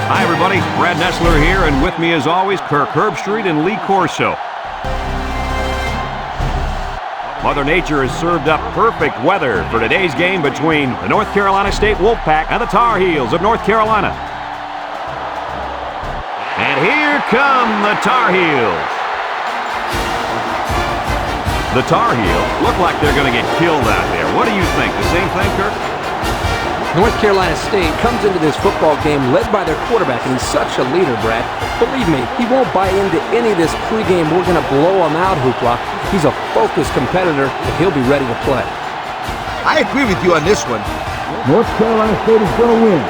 Hi, everybody. Brad Nessler here, and with me, as always, Kirk Herbstreit and Lee Corso. Mother Nature has served up perfect weather for today's game between the North Carolina State Wolfpack and the Tar Heels of North Carolina. And here come the Tar Heels. The Tar Heels look like they're going to get killed out there. What do you think? The same thing, Kirk? North Carolina State comes into this football game led by their quarterback, and he's such a leader, Brad. Believe me, he won't buy into any of this pregame "we're going to blow him out" hoopla. He's a focused competitor, and he'll be ready to play. I agree with you on this one. North Carolina State is going to win.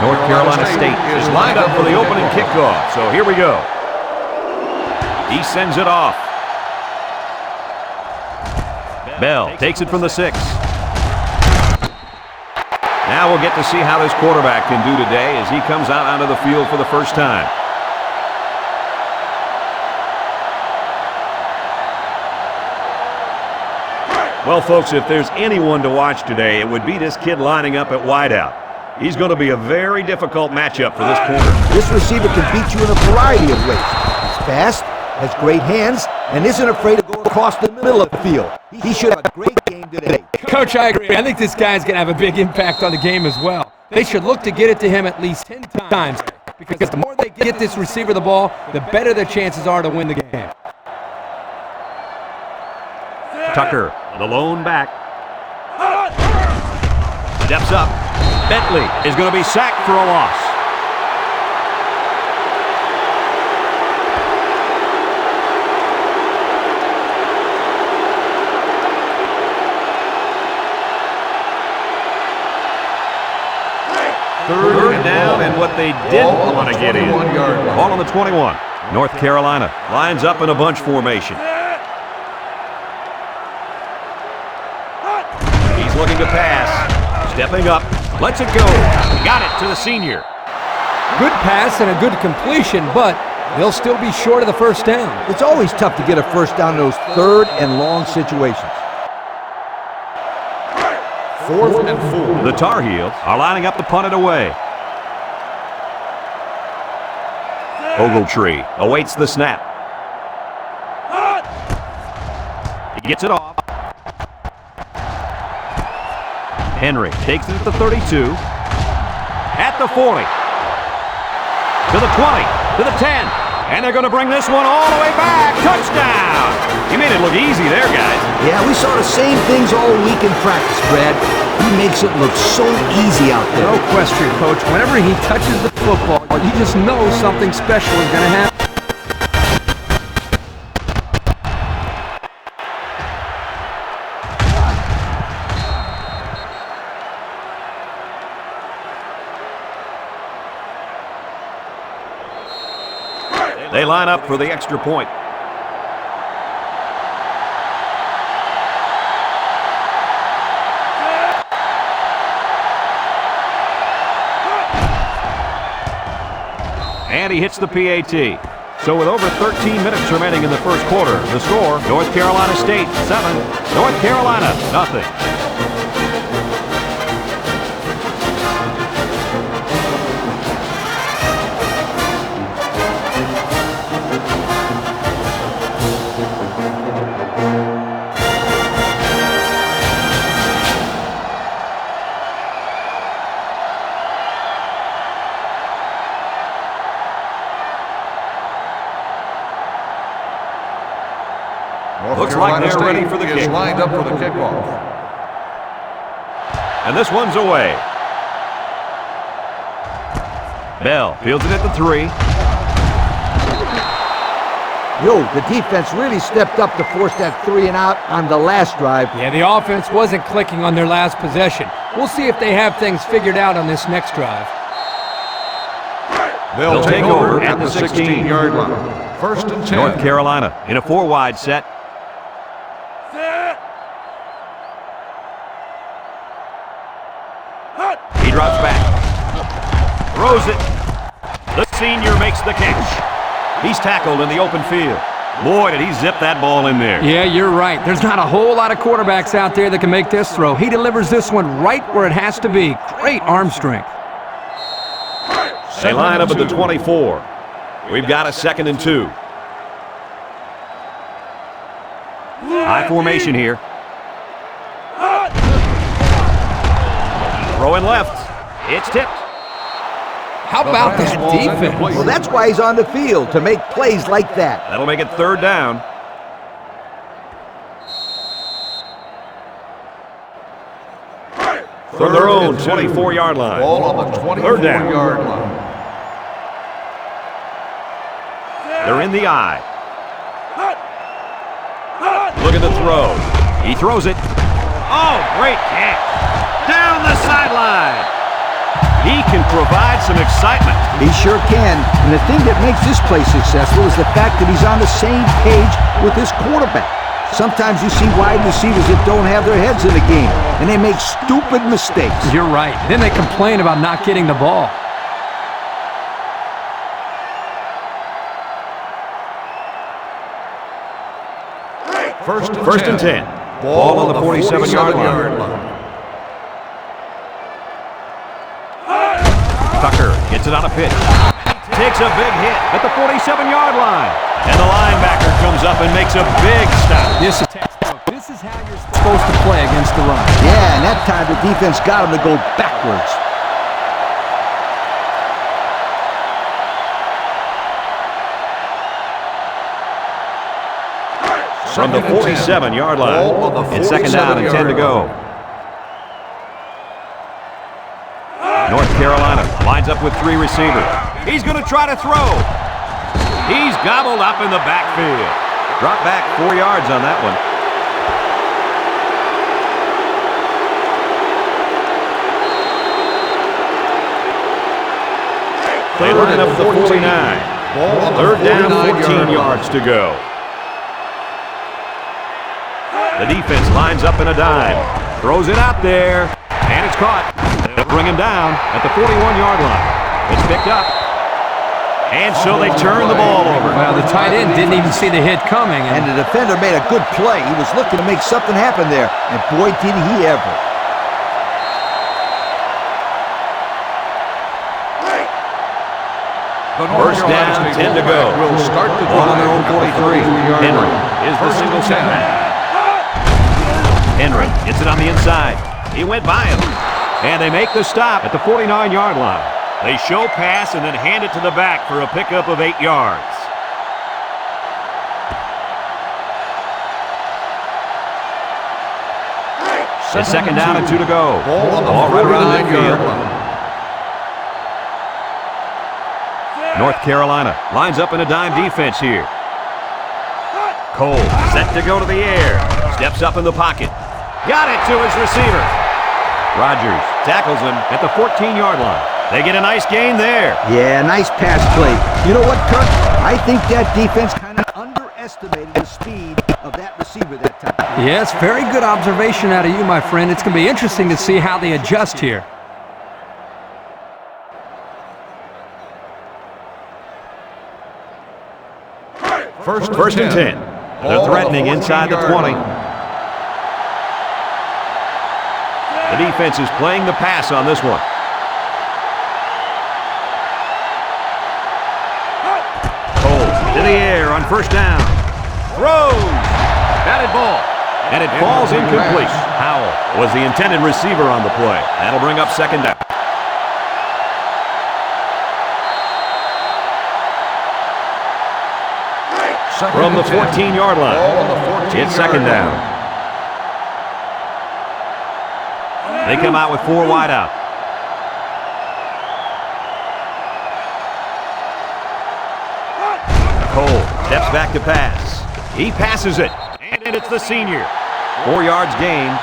North Carolina State is lined up for the opening kickoff, so here we go. He sends it off. Bell takes it from the 6. Now we'll get to see how this quarterback can do today as he comes out onto the field for the first time. Well, folks, if there's anyone to watch today, it would be this kid lining up at wideout. He's going to be a very difficult matchup for this corner. This receiver can beat you in a variety of ways. He's fast, has great hands, and isn't afraid to go across the middle of the field. He should have a great game today. Coach, I agree. I think this guy's going to have a big impact on the game as well. They should look to get it to him at least 10 times, because the more they get this receiver the ball, the better their chances are to win the game. Tucker, the lone back. Steps up. Bentley is going to be sacked for a loss. Third down, and what they didn't want to get in. Ball on the 21. North Carolina lines up in a bunch formation. He's looking to pass. Stepping up. Lets it go. Got it to the senior. Good pass and a good completion, but they'll still be short of the first down. It's always tough to get a first down in those third and long situations. 4th and 4. The Tar Heels are lining up to punt it away. Ogletree awaits the snap. He gets it off. Henry takes it at the 32, at the 40, to the 20, to the 10, and they're going to bring this one all the way back. Touchdown! He made it look easy there, guys. Yeah, we saw the same things all week in practice, Brad. He makes it look so easy out there. No question, Coach. Whenever he touches the football, you just know something special is going to happen. They line up for the extra point. And he hits the PAT. So with over 13 minutes remaining in the first quarter, the score, North Carolina State 7, North Carolina nothing. Looks like they're ready for the kick. Lined up for the kickoff. And this one's away. Bell fields it at the 3. Yo, the defense really stepped up to force that 3 and out on the last drive. Yeah, the offense wasn't clicking on their last possession. We'll see if they have things figured out on this next drive. They'll take over at the 16-yard line. First and 10. North Carolina in a 4-wide set. He drops back. Throws it. The senior makes the catch. He's tackled in the open field. Boy, did he zip that ball in there. Yeah, you're right. There's not a whole lot of quarterbacks out there that can make this throw. He delivers this one right where it has to be. Great arm strength. They line up at the 24. We've got a 2nd and 2. High formation here. Throwing left. It's tipped. How about that defense? Well, that's why he's on the field, to make plays like that. That'll make it 3rd down. From their own 24-yard line. Ball on the 24-yard line. They're in the eye. Look at the throw. He throws it. Oh, great catch. Down the sideline. He can provide some excitement. He sure can. And the thing that makes this play successful is the fact that he's on the same page with his quarterback. Sometimes you see wide receivers that don't have their heads in the game, and they make stupid mistakes. You're right. Then they complain about not getting the ball. First and 10. Ball on the 47-yard line. Tucker gets it on a pitch. Takes a big hit at the 47-yard line. And the linebacker comes up and makes a big stop. This is textbook. This is how you're supposed to play against the run. Yeah, and that time the defense got him to go backwards. From the 47-yard line. It's 2nd down and 10 to go. North Carolina lines up with 3 receivers. He's going to try to throw. He's gobbled up in the backfield. Drop back 4 yards on that one. They line up the 49. 3rd down, 14 yards to go. The defense lines up in a dime. Throws it out there. And it's caught. They'll bring him down at the 41-yard line. It's picked up. And so they turn the ball over. Well, the tight end didn't even see the hit coming. And the defender made a good play. He was looking to make something happen there. And boy, did he ever. First down, 10 to go. Will start the Ball on their own 43. Henry is the single setback. Henry gets it on the inside. He went by him. And they make the stop at the 49-yard line. They show pass and then hand it to the back for a pickup of 8 yards. It's 2nd down and 2 to go. Ball right around midfield. North Carolina lines up in a dime defense here. Cole set to go to the air. Steps up in the pocket. Got it to his receiver. Rodgers tackles him at the 14-yard line. They get a nice gain there. Yeah, nice pass play. You know what, Kirk? I think that defense kind of underestimated the speed of that receiver that time. Yes, very good observation out of you, my friend. It's going to be interesting to see how they adjust here. First and 10. They're threatening inside the 20. The defense is playing the pass on this one. Cole to the air on first down. Throws. Batted ball. And it falls incomplete. Howell was the intended receiver on the play. That'll bring up 2nd down. From the 14-yard line. It's 2nd down. They come out with 4 wide out. Cole Steps back to pass. He passes it. And it's the senior. 4 yards gained.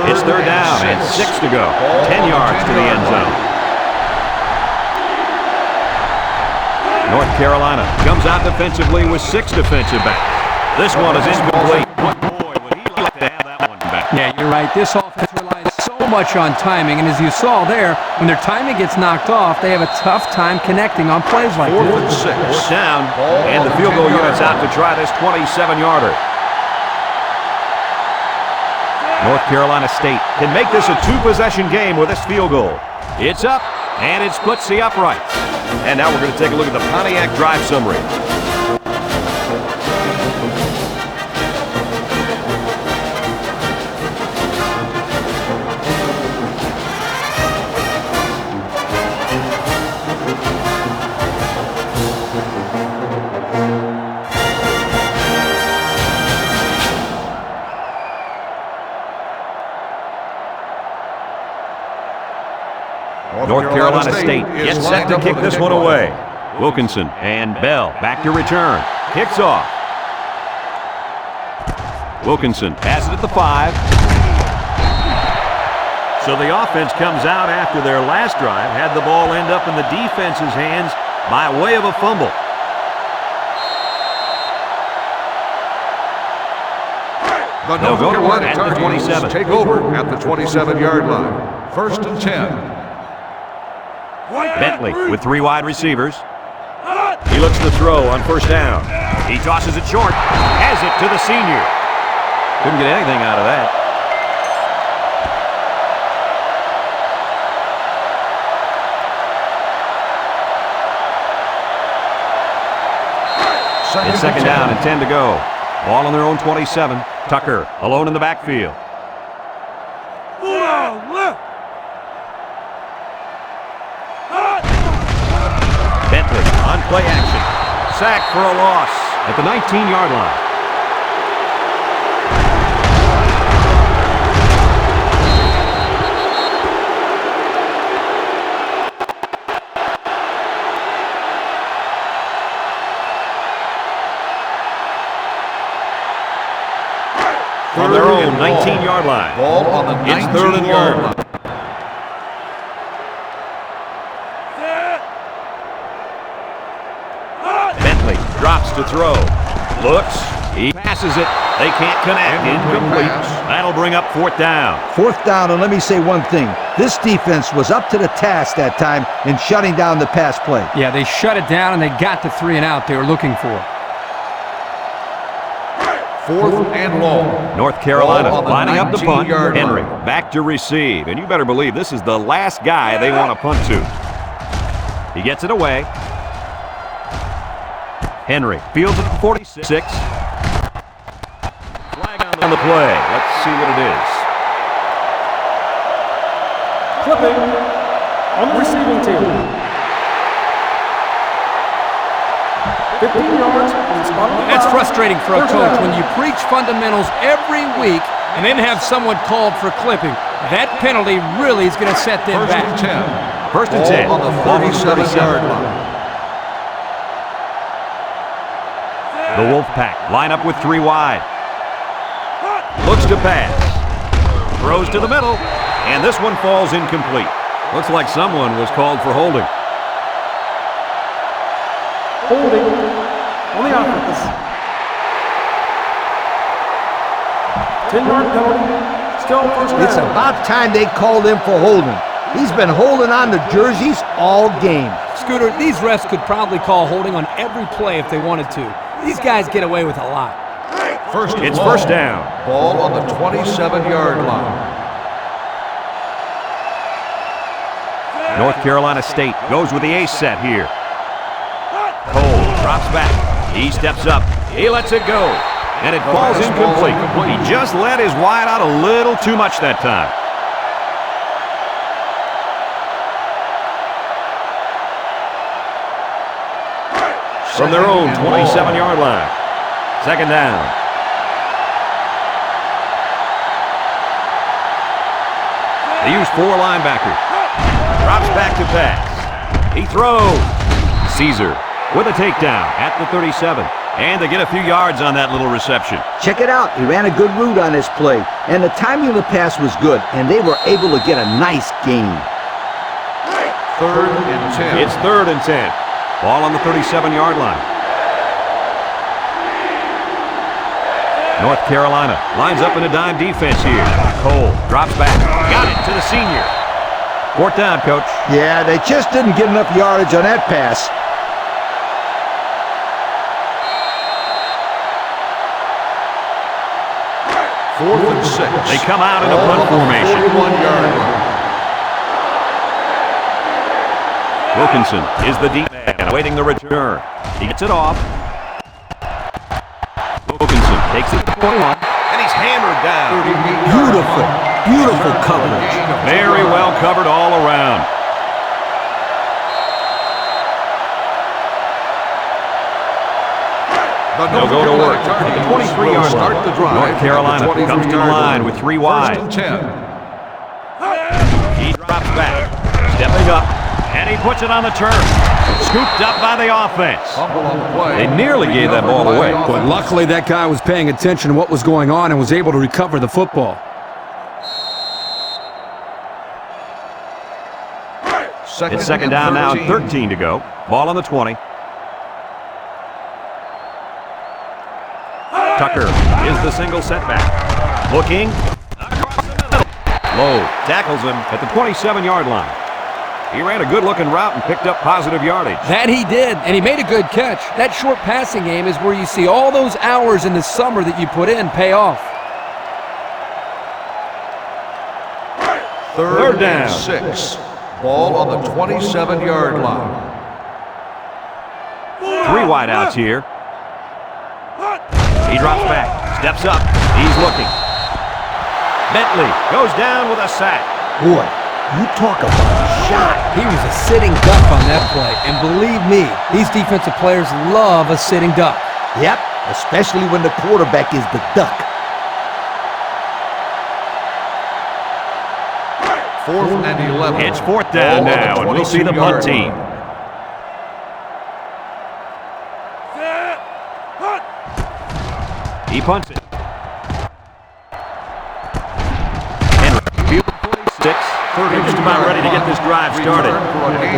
It's third down and 6 to go. 10 yards to the end zone. North Carolina comes out defensively with 6 defensive backs. This one is incomplete. Boy, would he like to have that one back. Yeah, you're right. This offense relies so much on timing, and as you saw there, when their timing gets knocked off, they have a tough time connecting on plays like this. 4th and 6. Fourth down, and the field goal unit's out to try this 27-yarder. North Carolina State can make this a 2-possession game with this field goal. It's up, and it splits the uprights. And now we're going to take a look at the Pontiac drive summary. North Carolina State gets set to kick this one away. Wilkinson and Bell back to return. Kicks off. Wilkinson has it at the 5. So the offense comes out after their last drive, had the ball end up in the defense's hands by way of a fumble. They'll go to work at the 27. Take over at the 27-yard line. 1st and 10. Bentley with 3 wide receivers. He looks to throw on 1st down. He tosses it short. Has it to the senior. Couldn't get anything out of that. It's 2nd down and 10 to go. Ball on their own 27. Tucker alone in the backfield. Bentley on play action. Sack for a loss at the 19-yard line. On their own 19-yard line. Ball on the 19-yard line. It's 3rd and long. Bentley drops to throw. Looks. He passes it. They can't connect. Incomplete. That'll bring up 4th down. 4th down, and let me say one thing. This defense was up to the task that time in shutting down the pass play. Yeah, they shut it down, and they got the 3 and out they were looking for. 4th and long. North Carolina Ball on the lining up the punt. 19-yard Henry line. back to receive. And you better believe this is the last guy they want to punt to. He gets it away. Henry fields it at the 46. Flag on the play. Let's see what it is. Clipping on the receiving team. 15 yards. That's frustrating for a coach when you preach fundamentals every week and then have someone called for clipping. That penalty really is going to set them 1st back. and 10. 1st and 10. Ball on the 37-yard line. The Wolfpack line up with 3 wide. Looks to pass. Throws to the middle. And this one falls incomplete. Looks like someone was called for holding. Holding on the offense. 10-yard penalty. Still 1st down. It's about time they called him for holding. He's been holding on to jerseys all game. Scooter, these refs could probably call holding on every play if they wanted to. These guys get away with a lot. It's 1st down. Ball on the 27-yard line. North Carolina State goes with the ace set here. Cole drops back. He steps up. He lets it go. And it falls incomplete. He just let his wide out a little too much that time. From their own 27-yard line. 2nd down. They use 4 linebackers. Drops back to pass. He throws. Caesar with a takedown at the 37. And they get a few yards on that little reception. Check it out. He ran a good route on this play. And the timing of the pass was good. And they were able to get a nice gain. 3rd and 10. It's 3rd and 10. Ball on the 37-yard line. North Carolina lines up in a dime defense here. Cole drops back. Got it to the senior. 4th down, Coach. Yeah, they just didn't get enough yardage on that pass. 4th and 6. They come out in a punt formation. 41-yard line. Wilkinson is the deep man awaiting the return. He gets it off. Wilkinson takes it to 21. And he's hammered down. Beautiful, beautiful coverage. Very well covered all around. They'll go to work at the 23-yard start the drive. North Carolina comes to the line with 3 wide. 1st and 10. He drops back, stepping up, and he puts it on the turf. Scooped up by the offense. Fumble on the play. They nearly gave that ball away. But luckily that guy was paying attention to what was going on and was able to recover the football. It's 2nd down now and 13 to go. Ball on the 20. Tucker is the single setback. Looking across the middle. Lowe tackles him at the 27-yard line. He ran a good-looking route and picked up positive yardage. That he did, and he made a good catch. That short passing game is where you see all those hours in the summer that you put in pay off. 3rd down. and 6. Ball on the 27-yard line. 3 wideouts here. He drops back, steps up, he's looking. Bentley goes down with a sack. Boy, you talk about a shot. He was a sitting duck on that play, and believe me, these defensive players love a sitting duck. Yep, especially when the quarterback is the duck. 4th and 11. It's 4th down Ball on now, and we'll see the 22-yard punt team. line. He punts it. Henry, field 46. They're just about ready to get this drive started.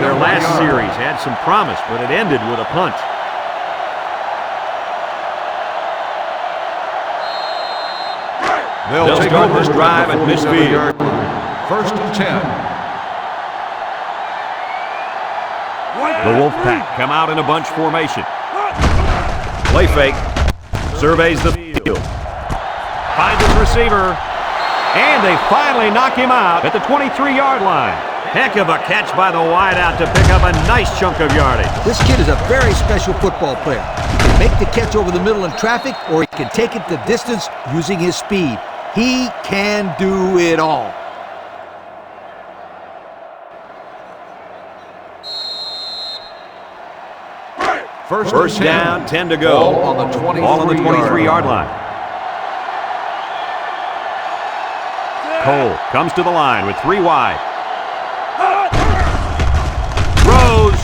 Their last series had some promise, but it ended with a punt. They'll start this drive at midfield. 1st and 10. The Wolfpack come out in a bunch formation. Play fake. Surveys the field. Finds his receiver. And they finally knock him out at the 23-yard line. Heck of a catch by the wideout to pick up a nice chunk of yardage. This kid is a very special football player. He can make the catch over the middle in traffic, or he can take it the distance using his speed. He can do it all. First down, 10 to go. Ball on the 23-yard line. Cole comes to the line with 3 wide. Throws.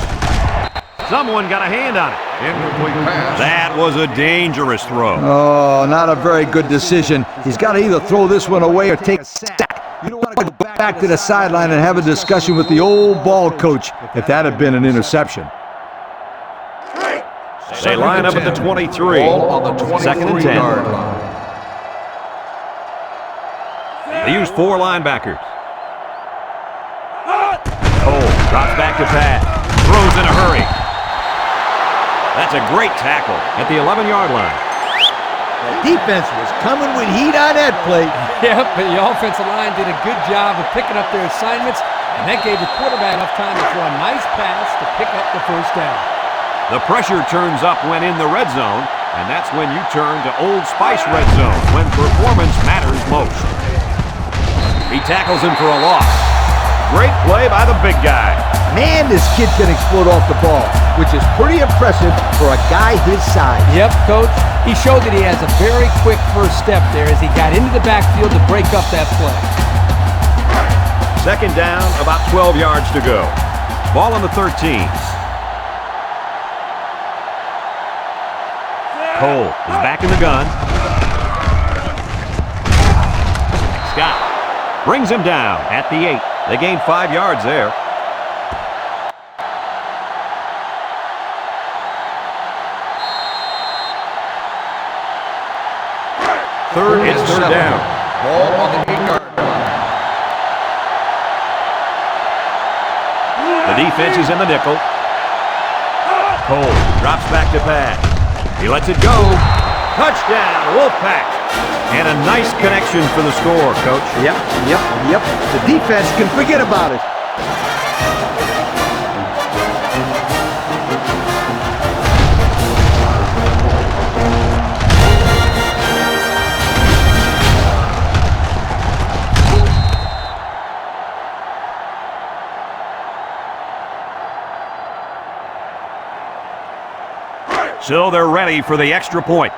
Someone got a hand on it. Incomplete pass. That was a dangerous throw. Oh, not a very good decision. He's got to either throw this one away or take a sack. You don't want to go back to the sideline and have a discussion with the old ball coach if that had been an interception. They line up at the 23. Ball on the 2nd and 10. 23-yard line. They use 4 linebackers. Cole drops back to pass. Throws in a hurry. That's a great tackle at the 11-yard line. The defense was coming with heat on that play. Yep, but the offensive line did a good job of picking up their assignments, and that gave the quarterback enough time to throw a nice pass to pick up the 1st down. The pressure turns up when in the red zone, and that's when you turn to Old Spice red zone, when performance matters most. He tackles him for a loss. Great play by the big guy. Man, this kid can explode off the ball, which is pretty impressive for a guy his size. Yep, Coach. He showed that he has a very quick first step there as he got into the backfield to break up that play. Second down, about 12 yards to go. Ball on the 13. Cole is back in the gun. Scott brings him down at the 8. They gain 5 yards there. It's third down. Ball on the 8-yard line. The defense is in the nickel. Cole drops back to pass. He lets it go. Touchdown, Wolfpack. And a nice connection for the score, Coach. Yep. The defense can forget about it. So they're ready for the extra point.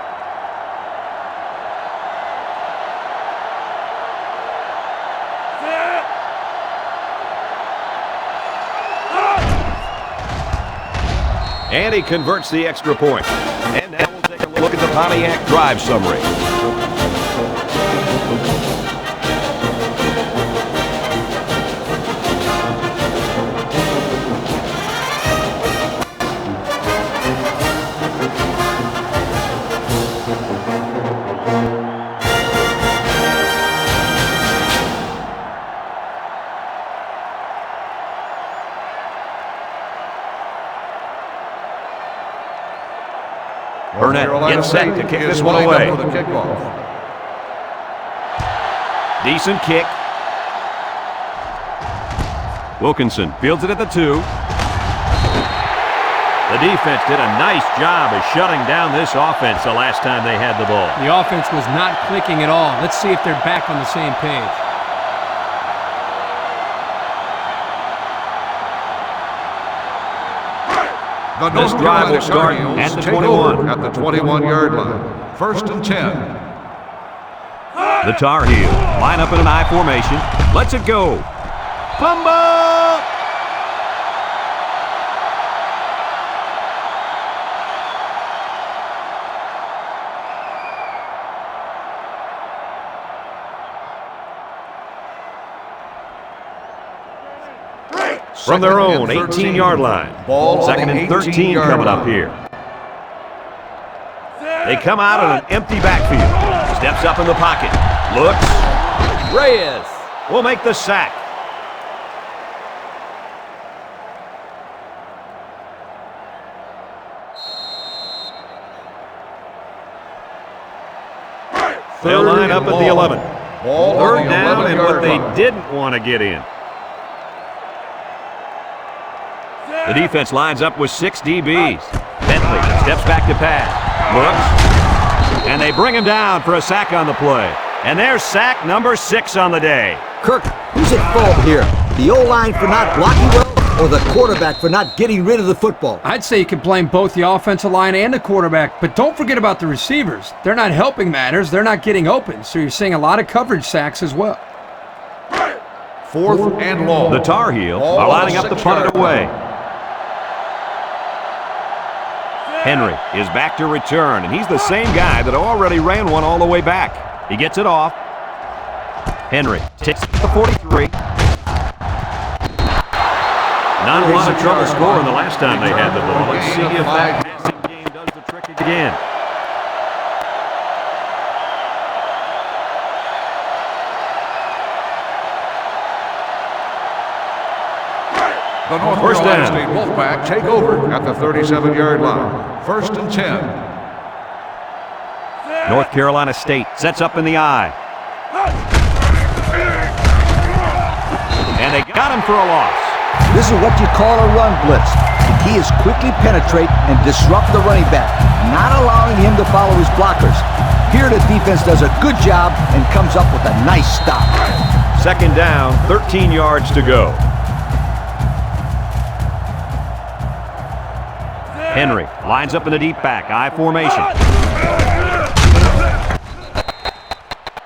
And he converts the extra point. And now we'll take a look at the Pontiac drive summary. Burnett gets set to kick this one away. Decent kick. Wilkinson fields it at the 2. The defense did a nice job of shutting down this offense the last time they had the ball. The offense was not clicking at all. Let's see if they're back on the same page. This drive will start at the 21. At the 21-yard line. First and 10. The Tar Heels line up in an I formation. Lets it go. Fumble! From their own 18-yard line. Second and 13 coming up here. They come out in an empty backfield. Steps up in the pocket. Looks. Reyes will make the sack. They'll line up at the 11. Third down and what they didn't want to get in. The defense lines up with 6 DBs. Bentley steps back to pass. Looks. And they bring him down for a sack on the play. And there's sack number 6 on the day. Kirk, who's at fault here? The O-line for not blocking well or the quarterback for not getting rid of the football? I'd say you can blame both the offensive line and the quarterback, but don't forget about the receivers. They're not helping matters. They're not getting open, so you're seeing a lot of coverage sacks as well. Fourth and long. The Tar Heels are lining up to punt it away. Henry is back to return, and he's the same guy that already ran one all the way back. He gets it off. Henry takes it to the 43. Not a lot of trouble scoring the last time they had the ball. Let's see if that passing game does the trick again. The North Carolina State Wolfpack take over at the 37-yard line. First and 10. North Carolina State sets up in the I. And they got him for a loss. This is what you call a run blitz. The key is quickly penetrate and disrupt the running back, not allowing him to follow his blockers. Here the defense does a good job and comes up with a nice stop. Second down, 13 yards to go. Henry lines up in the deep back, I formation.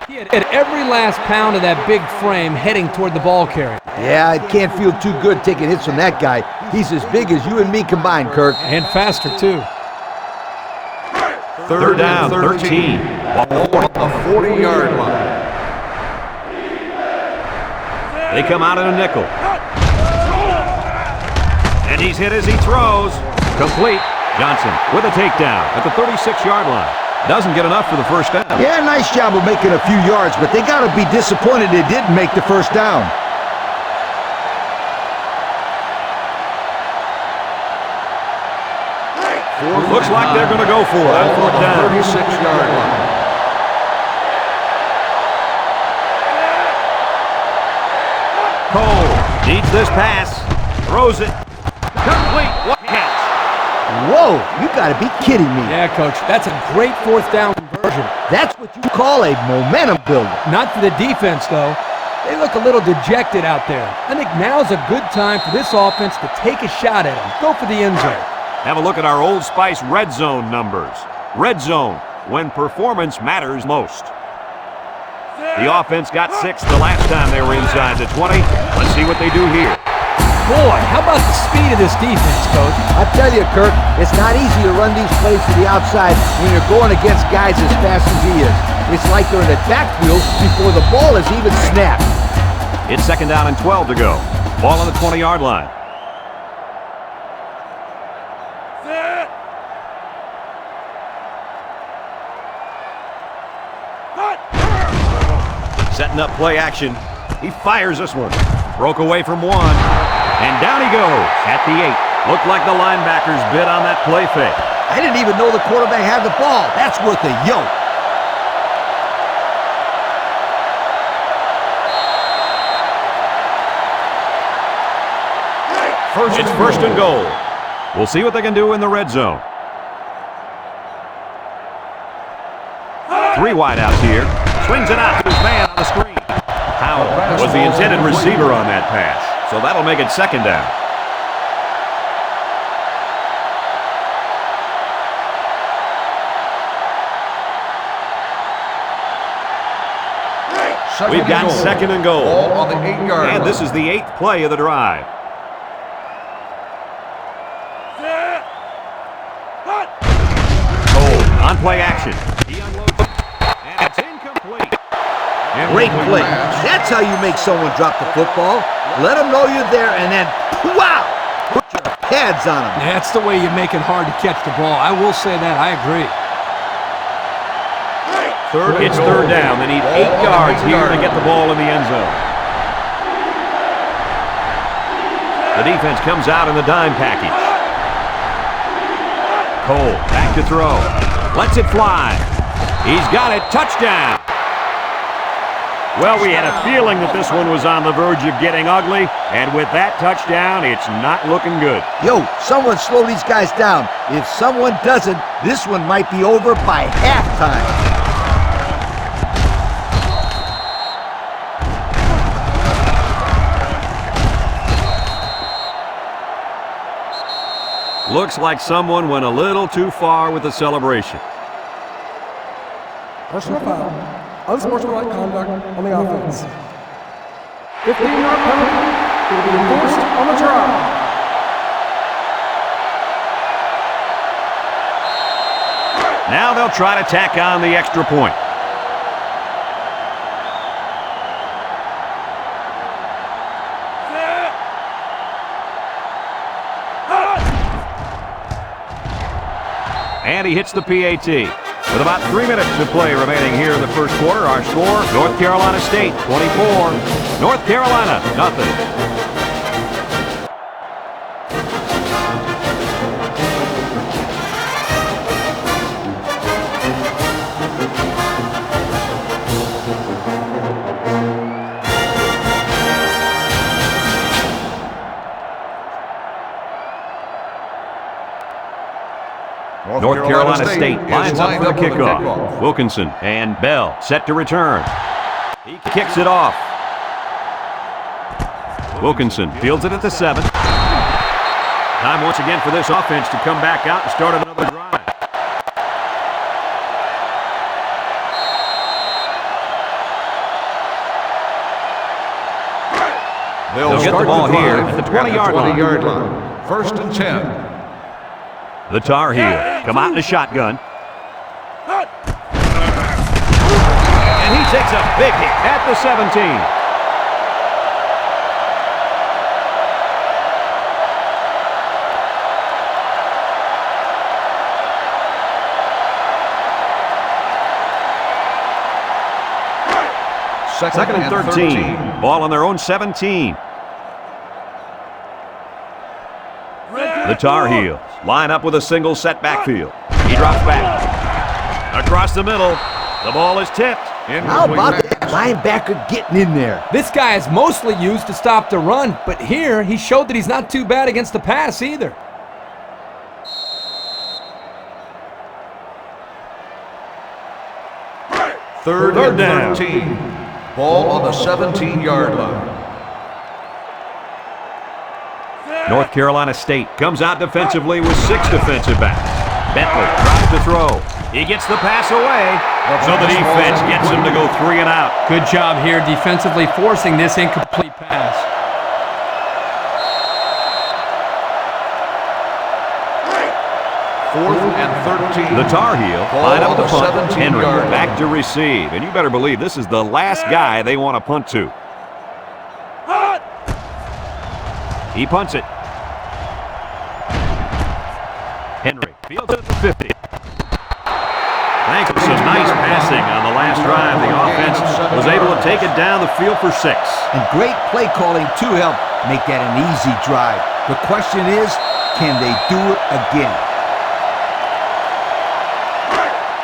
He had every last pound of that big frame heading toward the ball carrier. Yeah, I can't feel too good taking hits from that guy. He's as big as you and me combined, Kirk. And faster, too. Third down, 13. Ball on the 40-yard line. They come out in a nickel. And he's hit as he throws. Complete. Johnson with a takedown at the 36-yard line. Doesn't get enough for the first down. Yeah, nice job of making a few yards, but they got to be disappointed they didn't make the first down. Looks like they're going to go for it on fourth down. 36-yard line. Cole needs this pass. Throws it. Complete. What catch? Whoa, you got to be kidding me. Yeah, Coach, that's a great fourth down conversion. That's what you call a momentum builder. Not for the defense, though. They look a little dejected out there. I think now's a good time for this offense to take a shot at him. Go for the end zone. Have a look at our Old Spice red zone numbers. Red zone, when performance matters most. The offense got 6 the last time they were inside the 20. Let's see what they do here. Boy, how about the speed of this defense, Coach? I tell you, Kirk, it's not easy to run these plays to the outside when you're going against guys as fast as he is. It's like they're in a backfield before the ball is even snapped. It's second down and 12 to go. Ball on the 20-yard line. Setting up play action. He fires this one. Broke away from one. And down he goes at the 8. Looked like the linebackers bid on that play fake. I didn't even know the quarterback had the ball. That's worth a yoke. It's first and goal. We'll see what they can do in the red zone. 3 wideouts here. Swings it out to his man on the screen. Howell was the intended receiver on that pass, so that'll make it second down. We've got second and goal. Ball on the 8-yard line. And this is the 8th play of the drive. Cole on play action. He unloads it, and it's incomplete. Great play. That's how you make someone drop the football. Let them know you're there, and then, wow, put your pads on them. That's the way you make it hard to catch the ball. I will say that. I agree. It's third down. They need 8 yards here to get the ball in the end zone. The defense comes out in the dime package. Cole back to throw. Lets it fly. He's got it. Touchdown. Well, we had a feeling that this one was on the verge of getting ugly, and with that touchdown, it's not looking good. Yo, someone slow these guys down. If someone doesn't, this one might be over by halftime. Looks like someone went a little too far with the celebration. Personal foul. Unsportsmanlike conduct on the offense. 15-yard penalty will be enforced on the try. Now they'll try to tack on the extra point. And he hits the PAT. With about 3 minutes to play remaining here in the first quarter, our score, North Carolina State 24, North Carolina nothing. North Carolina State lines up for the kickoff. Wilkinson and Bell set to return. He kicks it off. Wilkinson fields it at the 7. Time once again for this offense to come back out and start another drive. They'll get the ball here at the 20-yard line. First and 10. The Tar Heel come out in a shotgun. And he takes a big hit at the 17. Second and 13. Ball on their own 17. The Tar Heels line up with a single set backfield. He drops back. Across the middle. The ball is tipped. How about that linebacker getting in there? This guy is mostly used to stop the run, but here he showed that he's not too bad against the pass either. Third and 13. Ball on the 17-yard line. North Carolina State comes out defensively with 6 defensive backs. Bentley tries to throw. He gets the pass away, so the defense gets him to go 3 and out. Good job here defensively forcing this incomplete pass. Fourth and 13. The Tar Heel line up the punt. Henry 17-yard back to receive. And you better believe this is the last guy they want to punt to. He punts it. Henry fields it at the 50. Thanks to some nice passing on the last drive, the offense was able to take it down the field for 6. And great play calling to help make that an easy drive. The question is, can they do it again?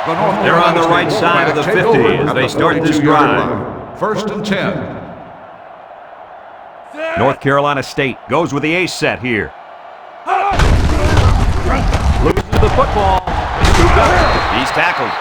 They're on the right side of the 50 as they start this drive. First and 10. North Carolina State goes with the ace set here. Loses the football. He's tackled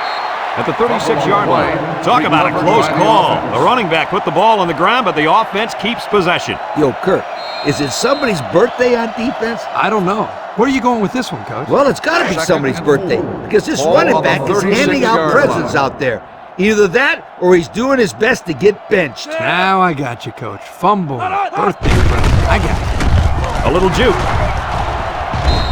at the 36-yard line. Talk about a close call. The running back put the ball on the ground, but the offense keeps possession. Yo, Kirk, is it somebody's birthday on defense? I don't know. Where are you going with this one, Coach? Well, it's got to be somebody's birthday because this running back is handing out presents out there. Either that or he's doing his best to get benched. Now I got you, Coach. Fumble, birthday present. I got it. A little juke.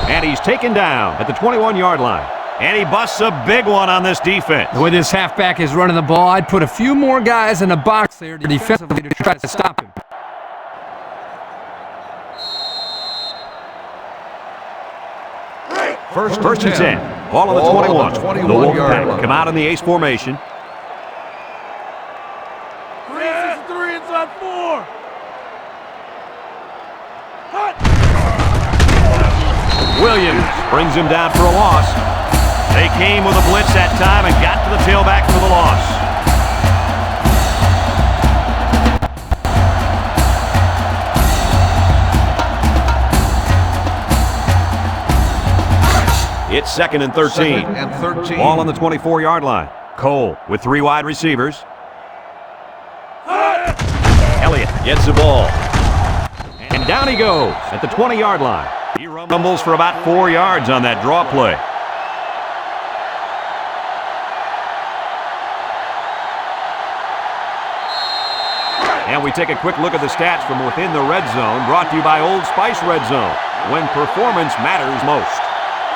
And he's taken down at the 21-yard line. And he busts a big one on this defense. The way this halfback is running the ball, I'd put a few more guys in the box there defensively to try to stop him. First and 10. Ball on the 21. The Wolfpack come out in the ace formation. 3 inside 4. Williams brings him down for a loss. They came with a blitz that time and got to the tailback for the loss. It's second and 13. Ball on the 24-yard line. Cole with 3 wide receivers. Elliott gets the ball. And down he goes at the 20-yard line. He rumbles for about 4 yards on that draw play. And we take a quick look at the stats from within the red zone, brought to you by Old Spice Red Zone, when performance matters most.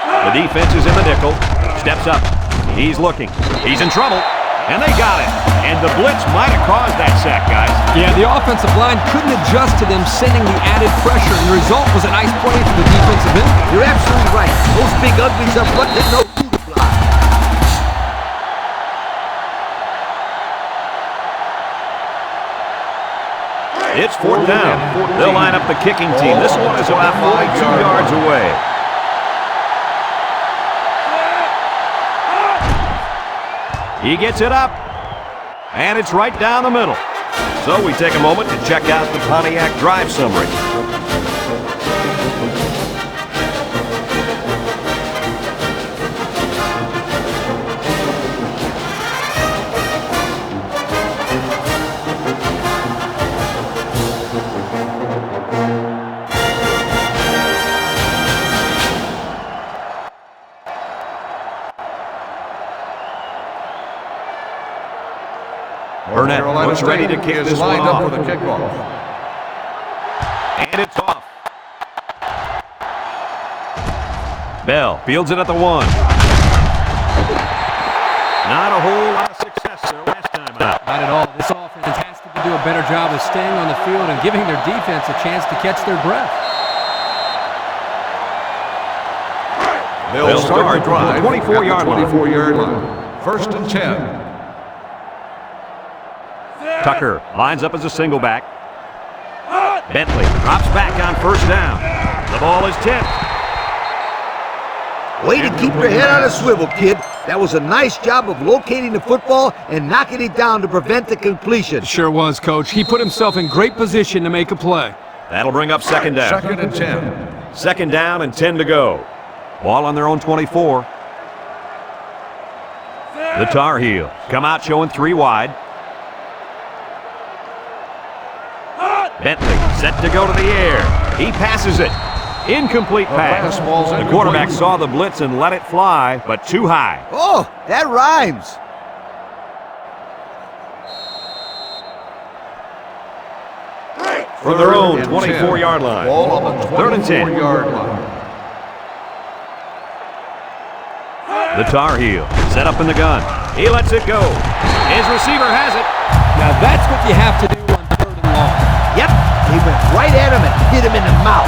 The defense is in the nickel, steps up, he's looking, he's in trouble, and they got it. And the blitz might have caused that sack, guys. Yeah, the offensive line couldn't adjust to them sending the added pressure, and the result was a nice play for the defensive end. You're absolutely right. Those big uglies up front didn't know who to block. It's 4th down. They'll line up the kicking team. This one is about 42 yards away. He gets it up, and it's right down the middle. So we take a moment to check out the Pontiac drive summary. Burnett looks ready to kick this one off. For the kickoff. And it's off. Bell fields it at the 1. Not a whole lot of success there last time out. Not at all. This offense has to do a better job of staying on the field and giving their defense a chance to catch their breath. They'll start the drive 24-yard line. 24-yard line. First and 10. Tucker lines up as a single back. Bentley drops back on first down. The ball is tipped. Way to keep your head on a swivel, kid. That was a nice job of locating the football and knocking it down to prevent the completion. Sure was, Coach. He put himself in great position to make a play. That'll bring up second down. Second and 10. Second down and 10 to go. Ball on their own 24. The Tar Heels come out showing 3 wide. Bentley set to go to the air. He passes it. Incomplete pass. The quarterback saw the blitz and let it fly, but too high. Oh, that rhymes. From their own 24-yard line. Ball on the 3rd and 10. 24-yard line. The Tar Heel set up in the gun. He lets it go. His receiver has it. Now that's what you have to do on 3rd and long. Yep, he went right at him and hit him in the mouth.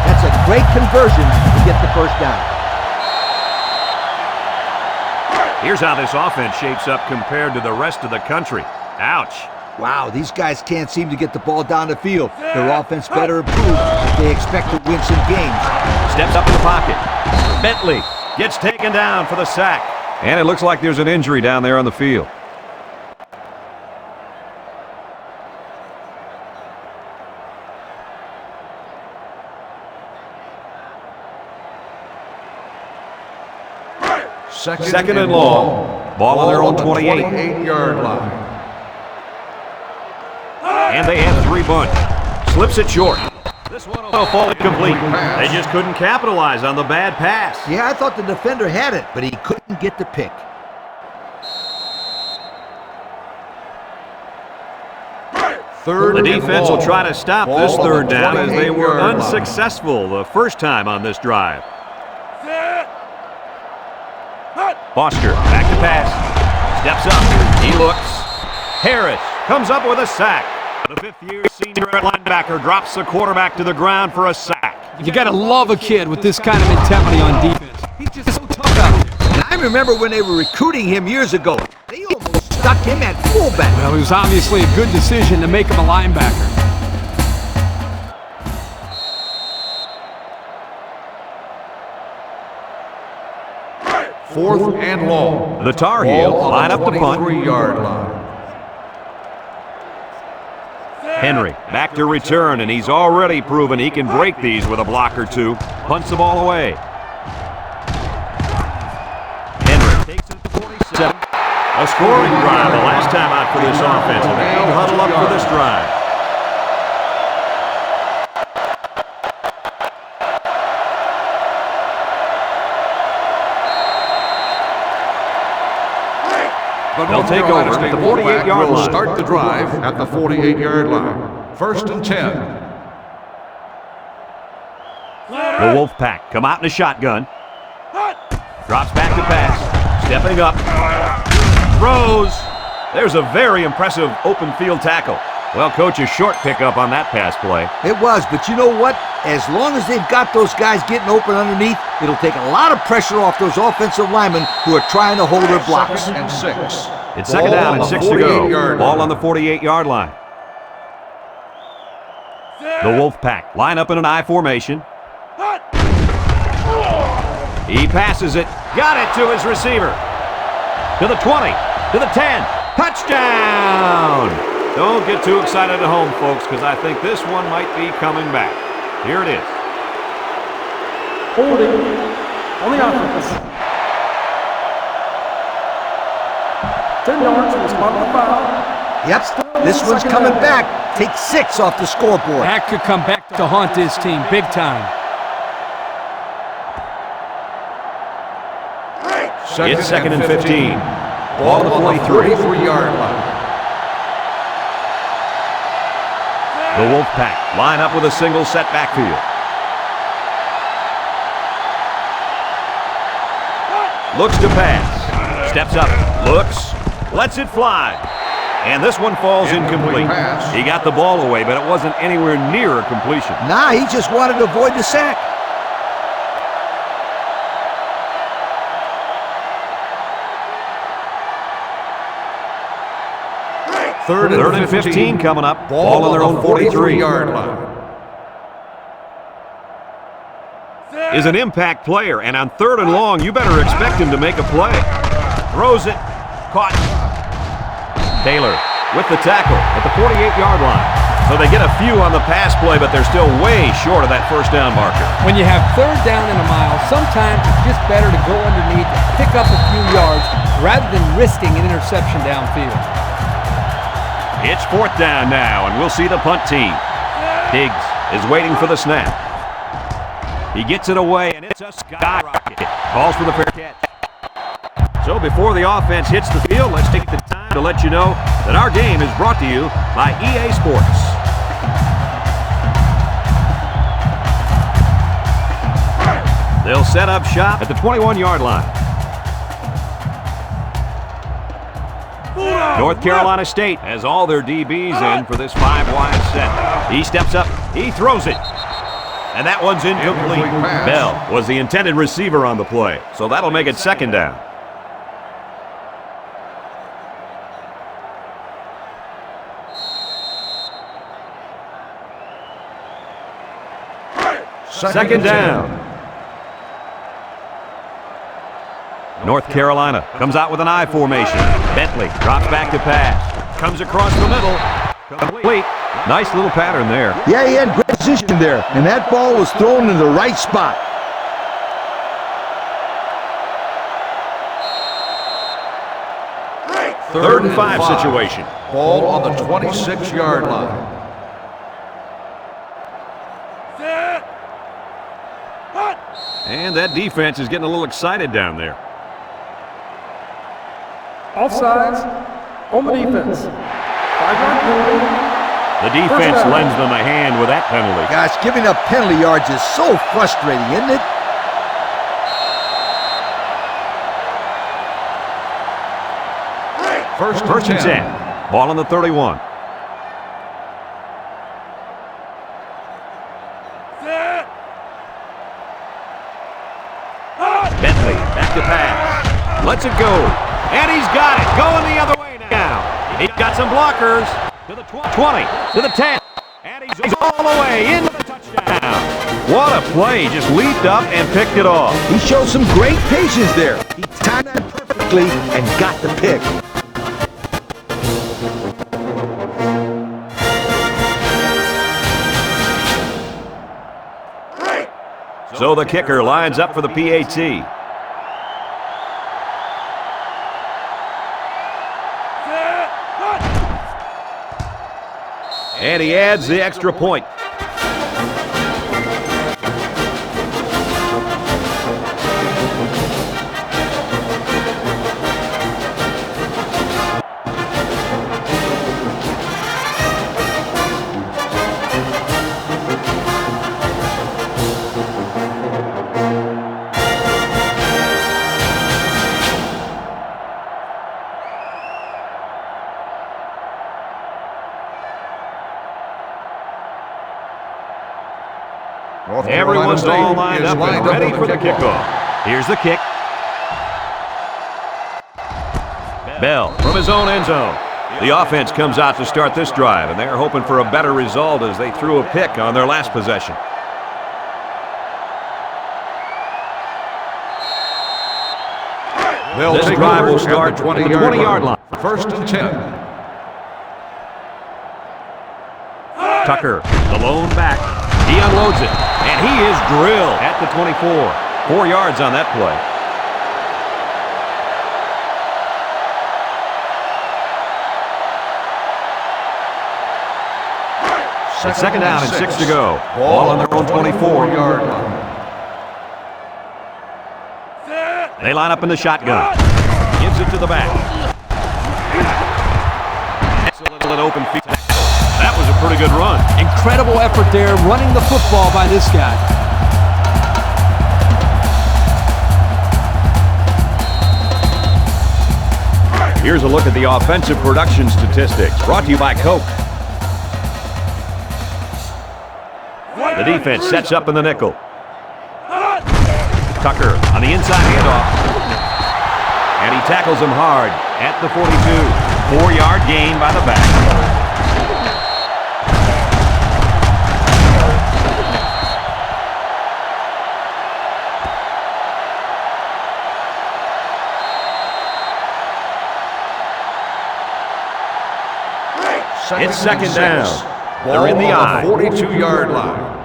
That's a great conversion to get the first down. Here's how this offense shapes up compared to the rest of the country. Ouch. Wow, these guys can't seem to get the ball down the field. Their offense better improve if they expect to win some games. Steps up in the pocket. Bentley gets taken down for the sack. And it looks like there's an injury down there on the field. Second and long. Ball on their own 28. 28-yard line. And they have 3 bunch. Slips it short. This one will fall incomplete. They just couldn't capitalize on the bad pass. Yeah, I thought the defender had it, but he couldn't get the pick. The defense will try to stop this 3rd down as they were unsuccessful the first time on this drive. Foster back to pass. Steps up. He looks. Harris comes up with a sack. The 5th-year senior linebacker drops the quarterback to the ground for a sack. You got to love a kid with this kind of mentality on defense. He's just so tough out there. And I remember when they were recruiting him years ago. They almost stuck him at fullback. Well, it was obviously a good decision to make him a linebacker. Fourth and long. The Tar Heels line up to punt. 23-yard line. Henry back to return, and he's already proven he can break these with a block or 2. Punts the ball away. Henry takes it to 47. A scoring drive the last time out for this offense, and they'll huddle up for this drive. They'll take over at the 48-yard line. Start the drive at the 48-yard line. First and 10. The Wolfpack come out in a shotgun. Drops back to pass. Stepping up. Throws. There's a very impressive open field tackle. Well, Coach, a short pickup on that pass play. It was, but you know what? As long as they've got those guys getting open underneath, it'll take a lot of pressure off those offensive linemen who are trying to hold their blocks. Second and 6. It's second down and 6 to go. Ball on the 48-yard line. The Wolfpack line up in an I formation. He passes it. Got it to his receiver. To the 20. To the 10. Touchdown! Don't get too excited at home, folks, because I think this one might be coming back. Here it is. Holding on the offense. 10 yards from the spot of the foul. Yep, this one's coming back. Take 6 off the scoreboard. That could come back to haunt this team big time. It's second and 15. Ball on the 43. 43-yard line. The The Wolfpack line up with a single set backfield. Looks to pass. Steps up. Looks. Lets it fly. And this one falls incomplete. He got the ball away, but it wasn't anywhere near a completion. Nah, he just wanted to avoid the sack. Third and 15 coming up. Ball on their own 43-yard line. Is an impact player, and on third and long, you better expect him to make a play. Throws it. Caught. Taylor with the tackle at the 48-yard line. So they get a few on the pass play, but they're still way short of that first down marker. When you have third down in a mile, sometimes it's just better to go underneath and pick up a few yards rather than risking an interception downfield. It's fourth down now, and we'll see the punt team. Diggs is waiting for the snap. He gets it away, and it's a skyrocket. Calls for the fair catch. So before the offense hits the field, let's take the time to let you know that our game is brought to you by EA Sports. They'll set up shop at the 21-yard line. North Carolina State has all their DBs in for this 5-wide set. He steps up. He throws it. And that one's incomplete. Bell was the intended receiver on the play, so that'll make it second down. Second down. North Carolina comes out with an I formation. Bentley drops back to pass. Comes across the middle. Complete. Nice little pattern there. Yeah, he had great position there, and that ball was thrown in the right spot. Third and 5 situation. Ball on the 26-yard line. And that defense is getting a little excited down there. Offsides on the defense. 5-yard penalty. The defense lends them a hand with that penalty. Gosh, giving up penalty yards is so frustrating, isn't it? First and 10. Ball on the 31. Bentley back to pass. Lets it go. And he's got it. Going the other way now. He's got some blockers. To the 20, to the 10, and he's all the way into the touchdown. What a play. He just leaped up and picked it off. He showed some great patience there. He timed that perfectly and got the pick. So the kicker lines up for the PAT. And he adds the extra point. Everyone's all lined up and ready for the kickoff. Here's the kick. Bell from his own end zone. The offense comes out to start this drive, and they're hoping for a better result as they threw a pick on their last possession. This drive will start at the 20-yard line. First and 10. Tucker, the lone back. He unloads it, and he is drilled at the 24. 4 yards on that play. It's second down and 6 to go. Ball on their own 24-yard line. They line up in the shotgun. Gives it to the back. Excellent open feet. That was a pretty good run. Incredible effort there running the football by this guy. Here's a look at the offensive production statistics, brought to you by Coke. The defense sets up in the nickel. Tucker on the inside handoff. And he tackles him hard at the 42. 4-yard gain by the back. It's second down. They're in the eye. 42-yard line.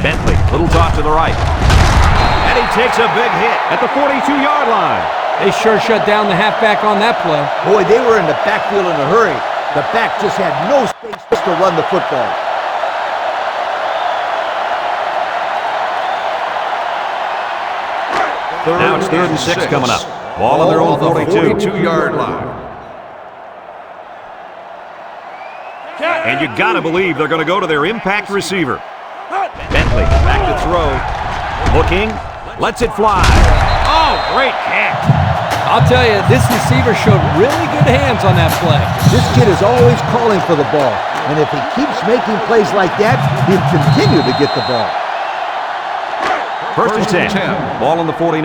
Bentley, little toss to the right. And he takes a big hit at the 42-yard line. They sure shut down the halfback on that play. Boy, they were in the backfield in a hurry. The back just had no space to run the football. Now it's 3rd and 6 coming up. Ball on their own 42. 42-yard line. And you got to believe they're going to go to their impact receiver. Bentley back to throw. Looking. Lets it fly. Oh, great catch. I'll tell you, this receiver showed really good hands on that play. This kid is always calling for the ball. And if he keeps making plays like that, he'll continue to get the ball. 1st and 10. Ball on the 49.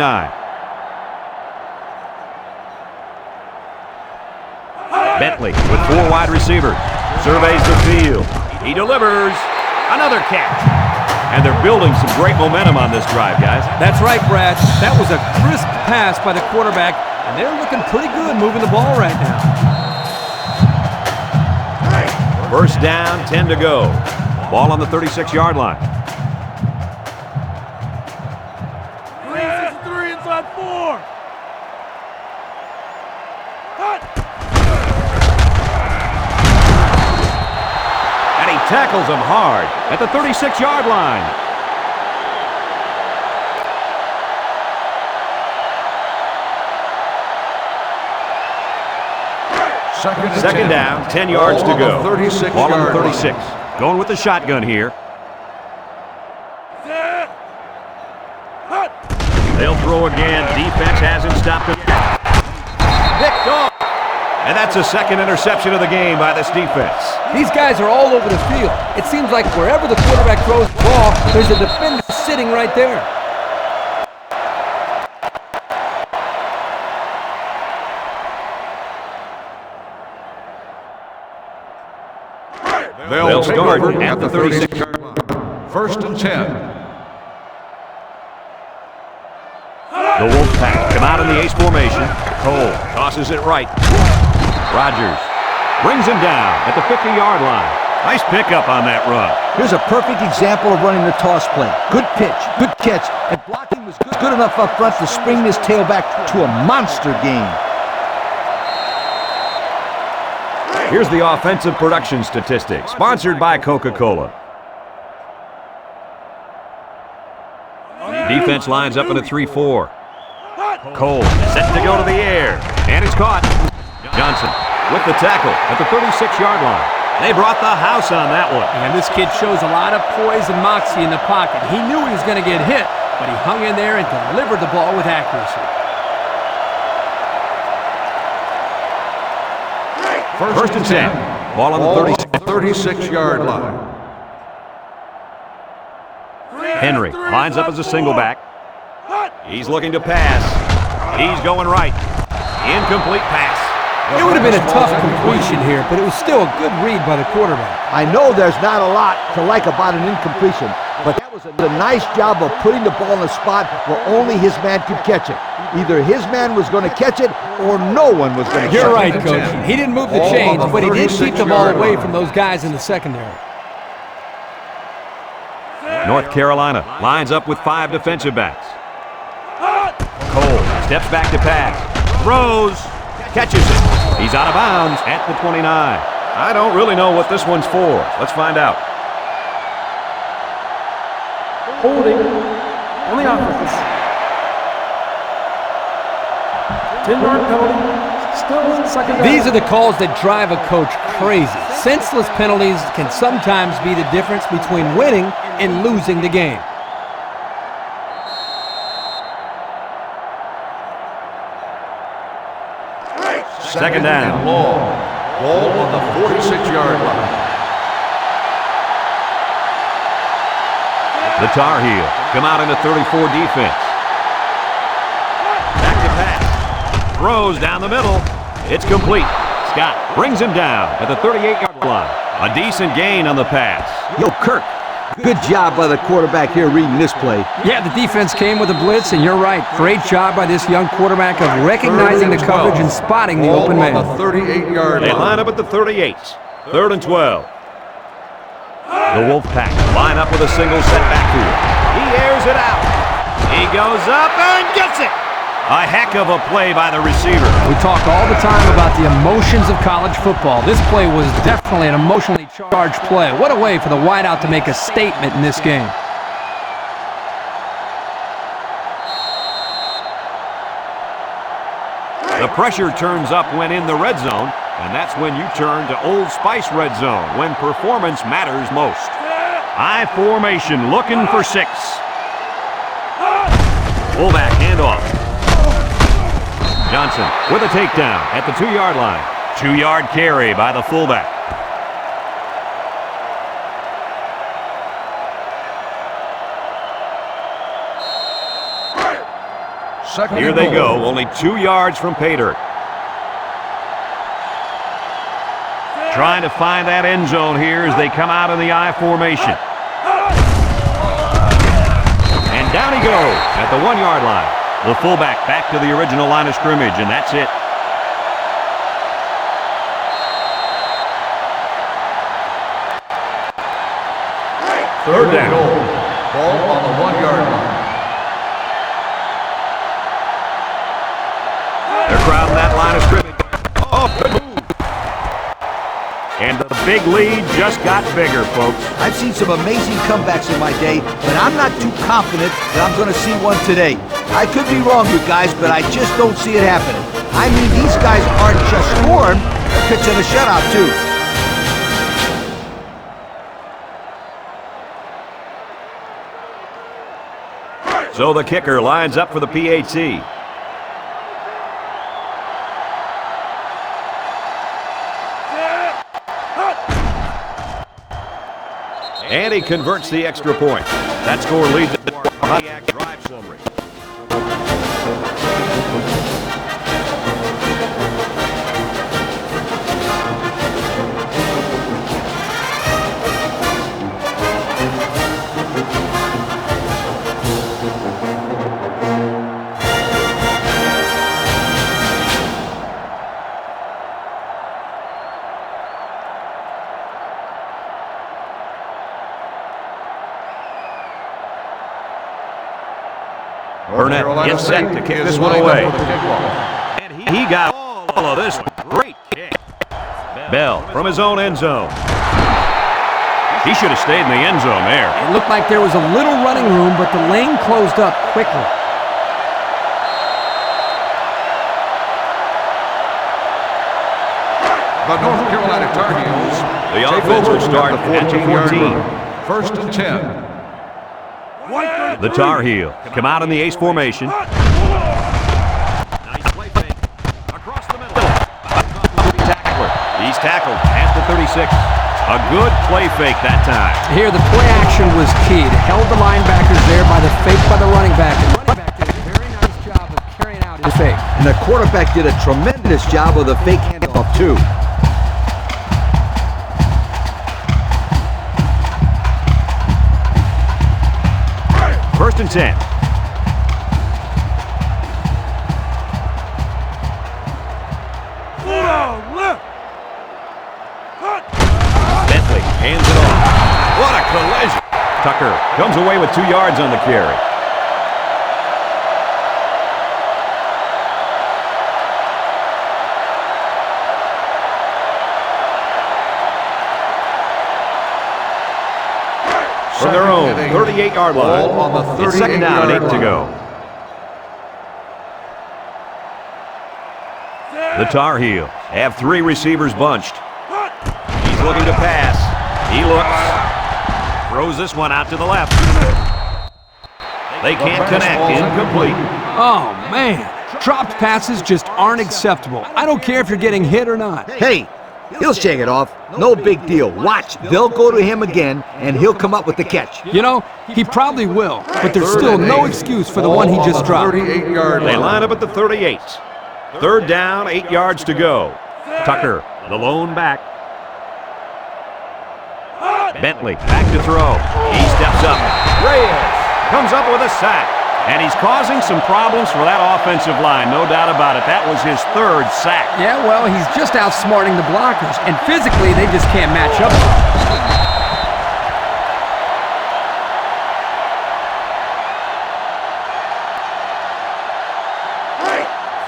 Bentley with 4 wide receivers. Surveys the field. He delivers. Another catch. And they're building some great momentum on this drive, guys. That's right, Brad. That was a crisp pass by the quarterback, and they're looking pretty good moving the ball right now. 1st down, 10 to go. Ball on the 36-yard line. 3 inside 4. And he tackles him hard at the 36-yard line. Second down, 10 yards to go. Ball on the 36. Going with the shotgun here. They'll throw again. Defense hasn't stopped him. Picked off. And that's the second interception of the game by this defense. These guys are all over the field. It seems like wherever the quarterback throws the ball, there's a defender sitting right there. They'll start over at the 36-yard line. 1st and 10. The Wolfpack come out in the ace formation. Cole tosses it right. Rogers brings him down at the 50-yard line. Nice pickup on that run. Here's a perfect example of running the toss play. Good pitch, good catch, and blocking was good enough up front to spring this tailback to a monster gain. Here's the offensive production statistics, sponsored by Coca-Cola. Defense lines up in a 3-4. Cole set to go to the air, and it's caught. Johnson with the tackle at the 36-yard line. They brought the house on that one. And this kid shows a lot of poise and moxie in the pocket. He knew he was going to get hit, but he hung in there and delivered the ball with accuracy. 1st and 10. Ball on the 36-yard line. Henry lines up as a single back. He's looking to pass. He's going right. Incomplete pass. It would have been a tough completion here, but it was still a good read by the quarterback. I know there's not a lot to like about an incompletion, but that was a nice job of putting the ball in a spot where only his man could catch it. Either his man was going to catch it or no one was going to catch it. You're right, Coach. He didn't move the chains, but he did keep the ball away from those guys in the secondary. North Carolina lines up with 5 defensive backs. Cole steps back to pass. Throws. Catches it. He's out of bounds at the 29. I don't really know what this one's for. Let's find out. Holding on the offense. 10-yard penalty. Still second down. These are the calls that drive a coach crazy. Senseless penalties can sometimes be the difference between winning and losing the game. Second down. Long. Ball on the 46-yard line. The Tar Heel come out in a 34 defense. Back to pass. Throws down the middle. It's complete. Scott brings him down at the 38-yard line. A decent gain on the pass. Yo, Kirk, good job by the quarterback here reading this play. Yeah, the defense came with a blitz, and you're right. Great job by this young quarterback of recognizing the coverage and spotting the open man. On the 38-yard They line. line up at the 38. 3rd and 12. The Wolfpack line up with a single set backfield. He airs it out. He goes up and gets it. A heck of a play by the receiver. We talk all the time about the emotions of college football. This play was definitely an emotionally charged play. What a way for the wideout to make a statement in this game. The pressure turns up when in the red zone, and that's when you turn to Old Spice red zone, when performance matters most. I formation looking for 6. Fullback handoff. Johnson with a takedown at the 2-yard line. 2-yard carry by the fullback. Second Here and they goal. go, only 2 yards from pay dirt. Trying to find that end zone here as they come out in the I formation. And down he goes at the 1-yard line. The fullback back to the original line of scrimmage, and that's it. Third down. Goal. Ball on the 1-yard line. They're crowding that line of scrimmage. Oh, good move. And the big lead just got bigger, folks. I've seen some amazing comebacks in my day, but I'm not too confident that I'm going to see one today. I could be wrong, you guys, but I just don't see it happening. I mean, these guys aren't just scoring, they're pitching a shutout, too. So the kicker lines up for the PAT. And he converts the extra point. That score leads to our Pontiac drive summary. Burnett gets set to kick this one away. And he got all of this one. Great kick. Bell from his own end zone. He should have stayed in the end zone there. It looked like there was a little running room, but the lane closed up quickly. The North Carolina Tar Heels. The take offense over will start at the 14. 1st and 10. The Tar Heel come out in the ace formation. Nice play fake. Across the middle. Tackler. He's tackled at the 36. A good play fake that time. Here, the play action was key. It held the linebackers there by the fake by the running back. The running back did a very nice job of carrying out his fake. And the quarterback did a tremendous job of the fake handoff, too. First and 10. Bentley hands it off. What a collision. Tucker comes away with 2 yards on the carry. From their own 38-yard line. On the It's second down and 8 to go. The Tar Heels have 3 receivers bunched. He's looking to pass. He looks. Throws this one out to the left. They can't connect. Incomplete. Oh, man. Dropped passes just aren't acceptable. I don't care if you're getting hit or not. Hey, he'll shake it off. No big deal. Watch, they'll go to him again, and he'll come up with the catch. You know, he probably will, but there's still no excuse for the one he just dropped. 38-yard They line. line up at the 38. 3rd down, 8 yards to go. Tucker, the lone back. Bentley, back to throw. He steps up. Reyes comes up with a sack. And he's causing some problems for that offensive line, no doubt about it. That was his 3rd sack. Yeah, well, he's just outsmarting the blockers, and physically they just can't match up.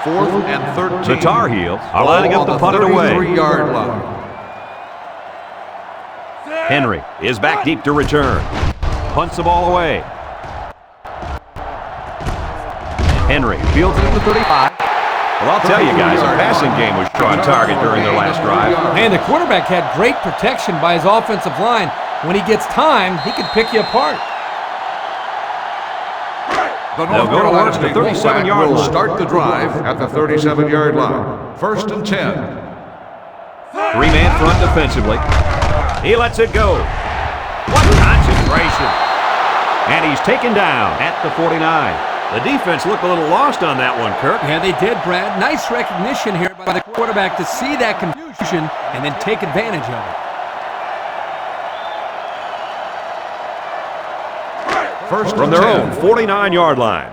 4th and 13. The Tar Heels are lining up to punt it away. 33-yard line. Henry is back deep to return. Punts the ball away. Henry fields it at the 35. Well, I'll tell you guys, our passing game was on target during their last drive. Man, the quarterback had great protection by his offensive line. When he gets time, he can pick you apart. The They'll North go to Carolina work at the State 37-yard will line. start the drive at the 37-yard line. 1st and 10. 3-man front defensively. He lets it go. What concentration. And he's taken down at the 49. The defense looked a little lost on that one, Kirk. Yeah, they did, Brad. Nice recognition here by the quarterback to see that confusion and then take advantage of it. First From and their 10. own 49-yard line.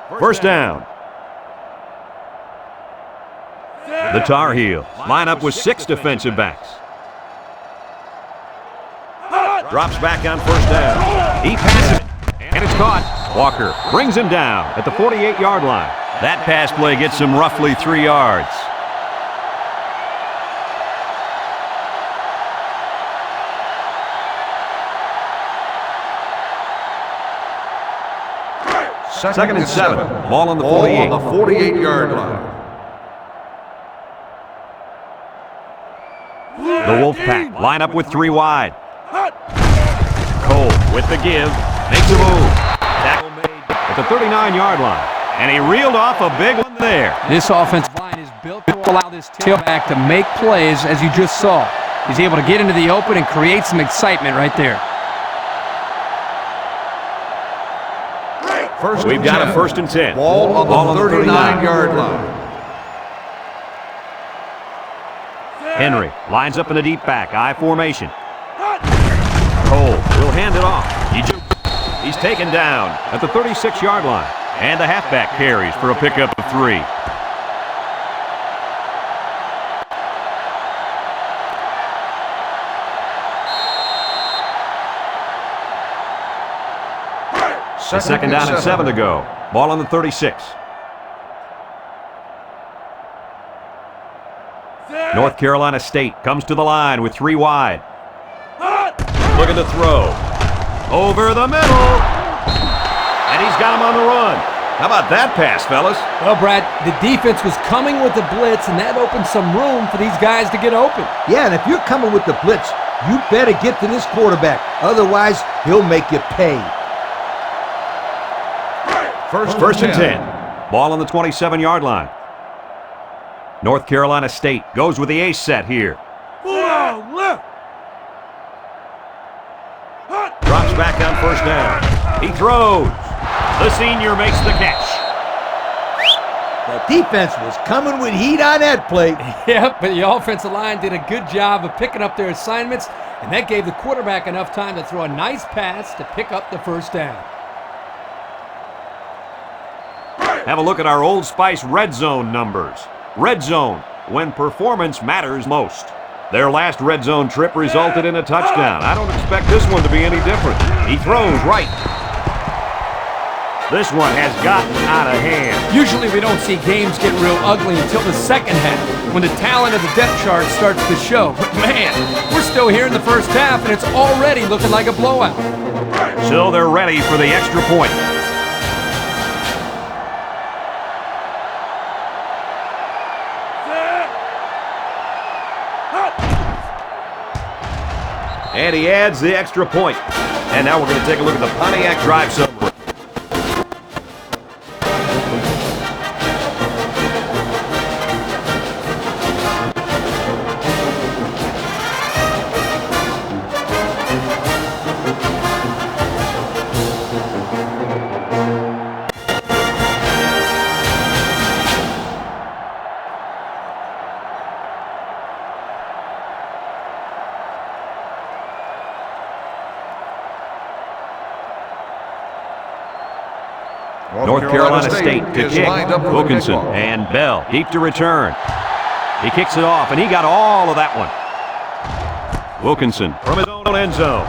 1st down. The Tar Heels line up with 6 defensive backs. Drops back on 1st down. He passes it, and it's caught. Walker brings him down at the 48-yard line. That pass play gets him roughly 3 yards. Second and 7. Ball on the 48. Ball on the 48-yard line. The Wolfpack line up with 3 wide. Cole with the give. Makes a move. Tackle made at the 39-yard line. And he reeled off a big one there. This offensive line is built to allow this tailback to make plays, as you just saw. He's able to get into the open and create some excitement right there. We've got a 1st and 10. Ball on the 39-yard line. Henry lines up in a deep back, I formation. Cole will hand it off. He's taken down at the 36-yard line. And the halfback carries for a pickup of 3. Second down and 7 to go. Ball on the 36. North Carolina State comes to the line with 3 wide. Looking to throw. Over the middle. And he's got him on the run. How about that pass, fellas? Well, Brad, the defense was coming with the blitz, and that opened some room for these guys to get open. Yeah, and if you're coming with the blitz, you better get to this quarterback. Otherwise, he'll make you pay. First and 10. Ball on the 27-yard line. North Carolina State goes with the ace set here. Left. Drops back on 1st down. He throws. The senior makes the catch. The defense was coming with heat on that play. Yep, but the offensive line did a good job of picking up their assignments, and that gave the quarterback enough time to throw a nice pass to pick up the 1st down. Have a look at our Old Spice Red Zone numbers. Red Zone, when performance matters most. Their last Red Zone trip resulted in a touchdown. I don't expect this one to be any different. He throws right. This one has gotten out of hand. Usually we don't see games get real ugly until the second half, when the talent of the depth chart starts to show. But man, we're still here in the 1st half, and it's already looking like a blowout. So they're ready for the extra point. And he adds the extra point. And now we're going to take a look at the Pontiac drive summary. North Carolina State to kick. Wilkinson and Bell deep to return. He kicks it off, and he got all of that one. Wilkinson from his own end zone.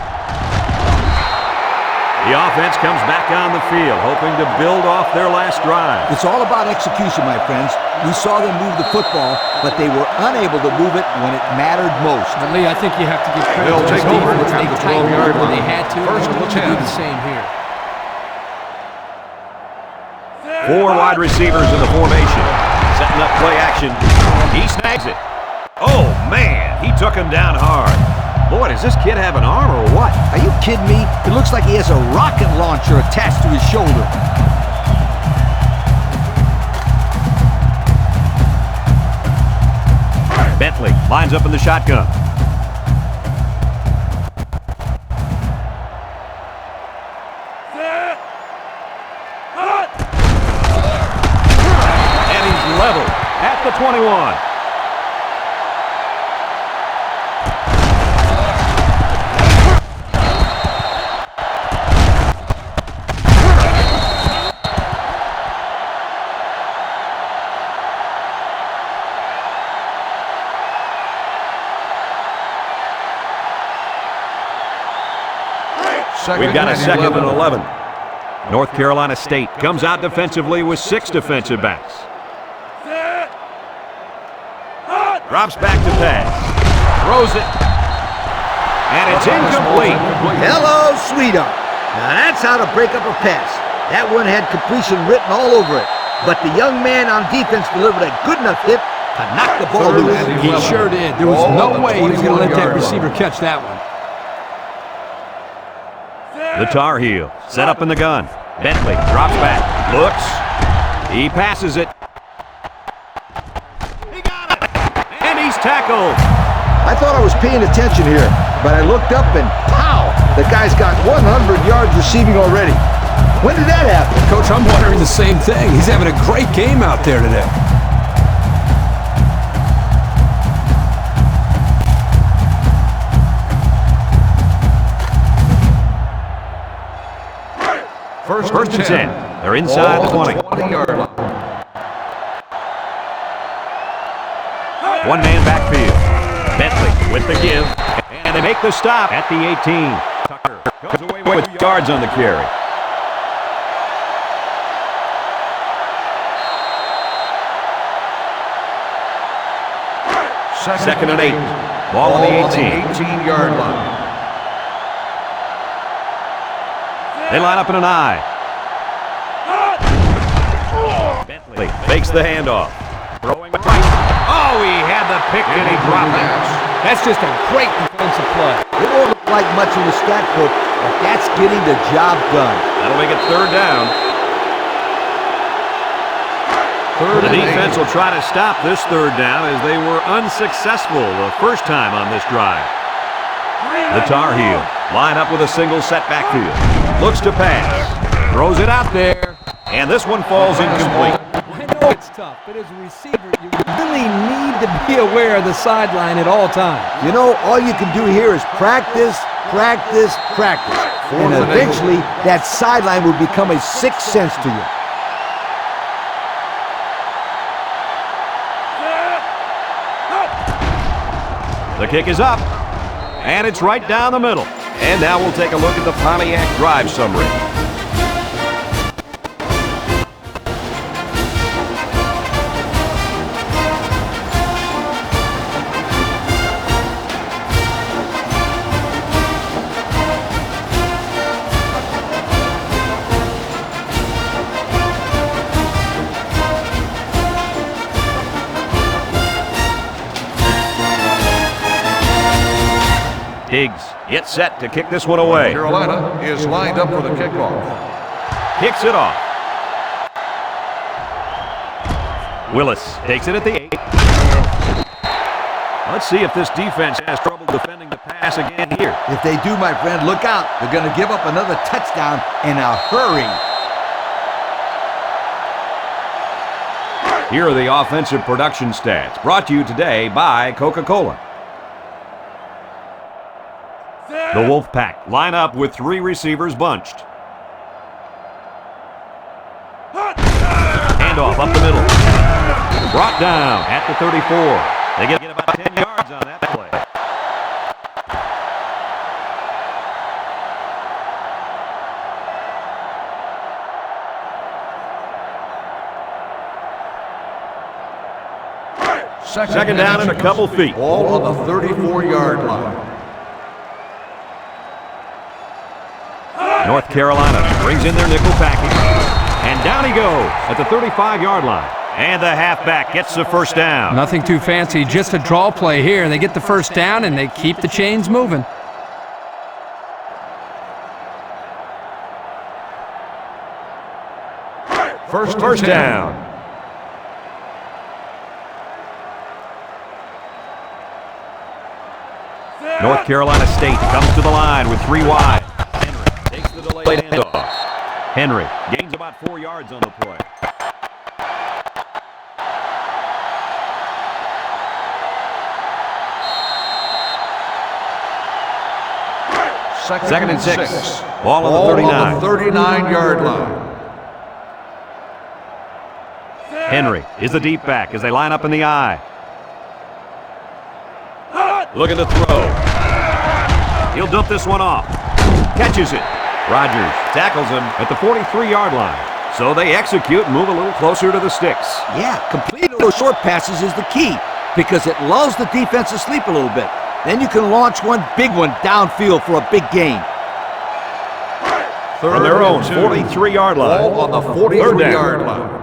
The offense comes back on the field, hoping to build off their last drive. It's all about execution, my friends. We saw them move the football, but they were unable to move it when it mattered most. But Lee, I think you have to give credit They'll to take this over defense. at They the tightened 12-yard up when line. they had to. First and and look to 10. do the same here. 4 wide receivers in the formation. Setting up play action. He snags it. Oh, man, he took him down hard. Boy, does this kid have an arm or what? Are you kidding me? It looks like he has a rocket launcher attached to his shoulder. Bentley lines up in the shotgun. And he's level at the 21. We've got a second and 11. North Carolina State comes out defensively with 6 defensive backs. Drops back to pass. Throws it. And it's incomplete. Hello, sweetheart. Now that's how to break up a pass. That one had completion written all over it. But the young man on defense delivered a good enough hit to knock the ball loose. He sure did. There was no way he was going to let that receiver catch that one. The Tar Heel set up in the gun. Bentley drops back. Looks. He passes it. He got it. And he's tackled. I thought I was paying attention here, but I looked up and pow! The guy's got 100 yards receiving already. When did that happen? Coach, I'm wondering the same thing. He's having a great game out there today. First and 10. They're inside the 20. 20-yard line. One-man backfield. Bentley with the give. And they make the stop at the 18. Tucker goes away with yards on the carry. Second and 8. Ball on the 18. 18-yard line. They line up in an I. Bentley fakes the handoff. Throwing right. Oh, he had the pick and he dropped it. That's just a great defensive play. It won't look like much in the stat book, but that's getting the job done. That'll make it third down. The defense will try to stop this third down as they were unsuccessful the first time on this drive. The Tar Heel line up with a single set backfield. Looks to pass. Throws it out there. And this one falls incomplete. I know it's tough, but as a receiver, you really need to be aware of the sideline at all times. You know, all you can do here is practice, practice, practice. And eventually, that sideline will become a sixth sense to you. The kick is up. And it's right down the middle. And now we'll take a look at the Pontiac drive summary. Diggs gets set to kick this one away. Carolina is lined up for the kickoff. Kicks it off. Willis takes it at the 8. Let's see if this defense has trouble defending the pass again here. If they do, my friend, look out. They're going to give up another touchdown in a hurry. Here are the offensive production stats, brought to you today by Coca-Cola. The Wolfpack line up with 3 receivers bunched. Handoff up the middle. Brought down at the 34. They get about 10 yards on that play. Second down and a couple feet. Ball on the 34-yard line. North Carolina brings in their nickel package. And down he goes at the 35-yard line. And the halfback gets the first down. Nothing too fancy, just a draw play here. They get the first down and they keep the chains moving. First down. North Carolina State comes to the line with 3 wide. Henry takes the delayed handoff. Henry gains about 4 yards on the play. Second and 6. Ball on the 39. 39-yard line. Henry is the deep back as they line up in the I. Looking to throw. He'll dump this one off. Catches it. Rogers tackles him at the 43-yard line. So they execute and move a little closer to the sticks. Yeah, completing those short passes is the key because it lulls the defense to sleep a little bit. Then you can launch one big one downfield for a big gain. From their own 43-yard line. Ball on the 43-yard line.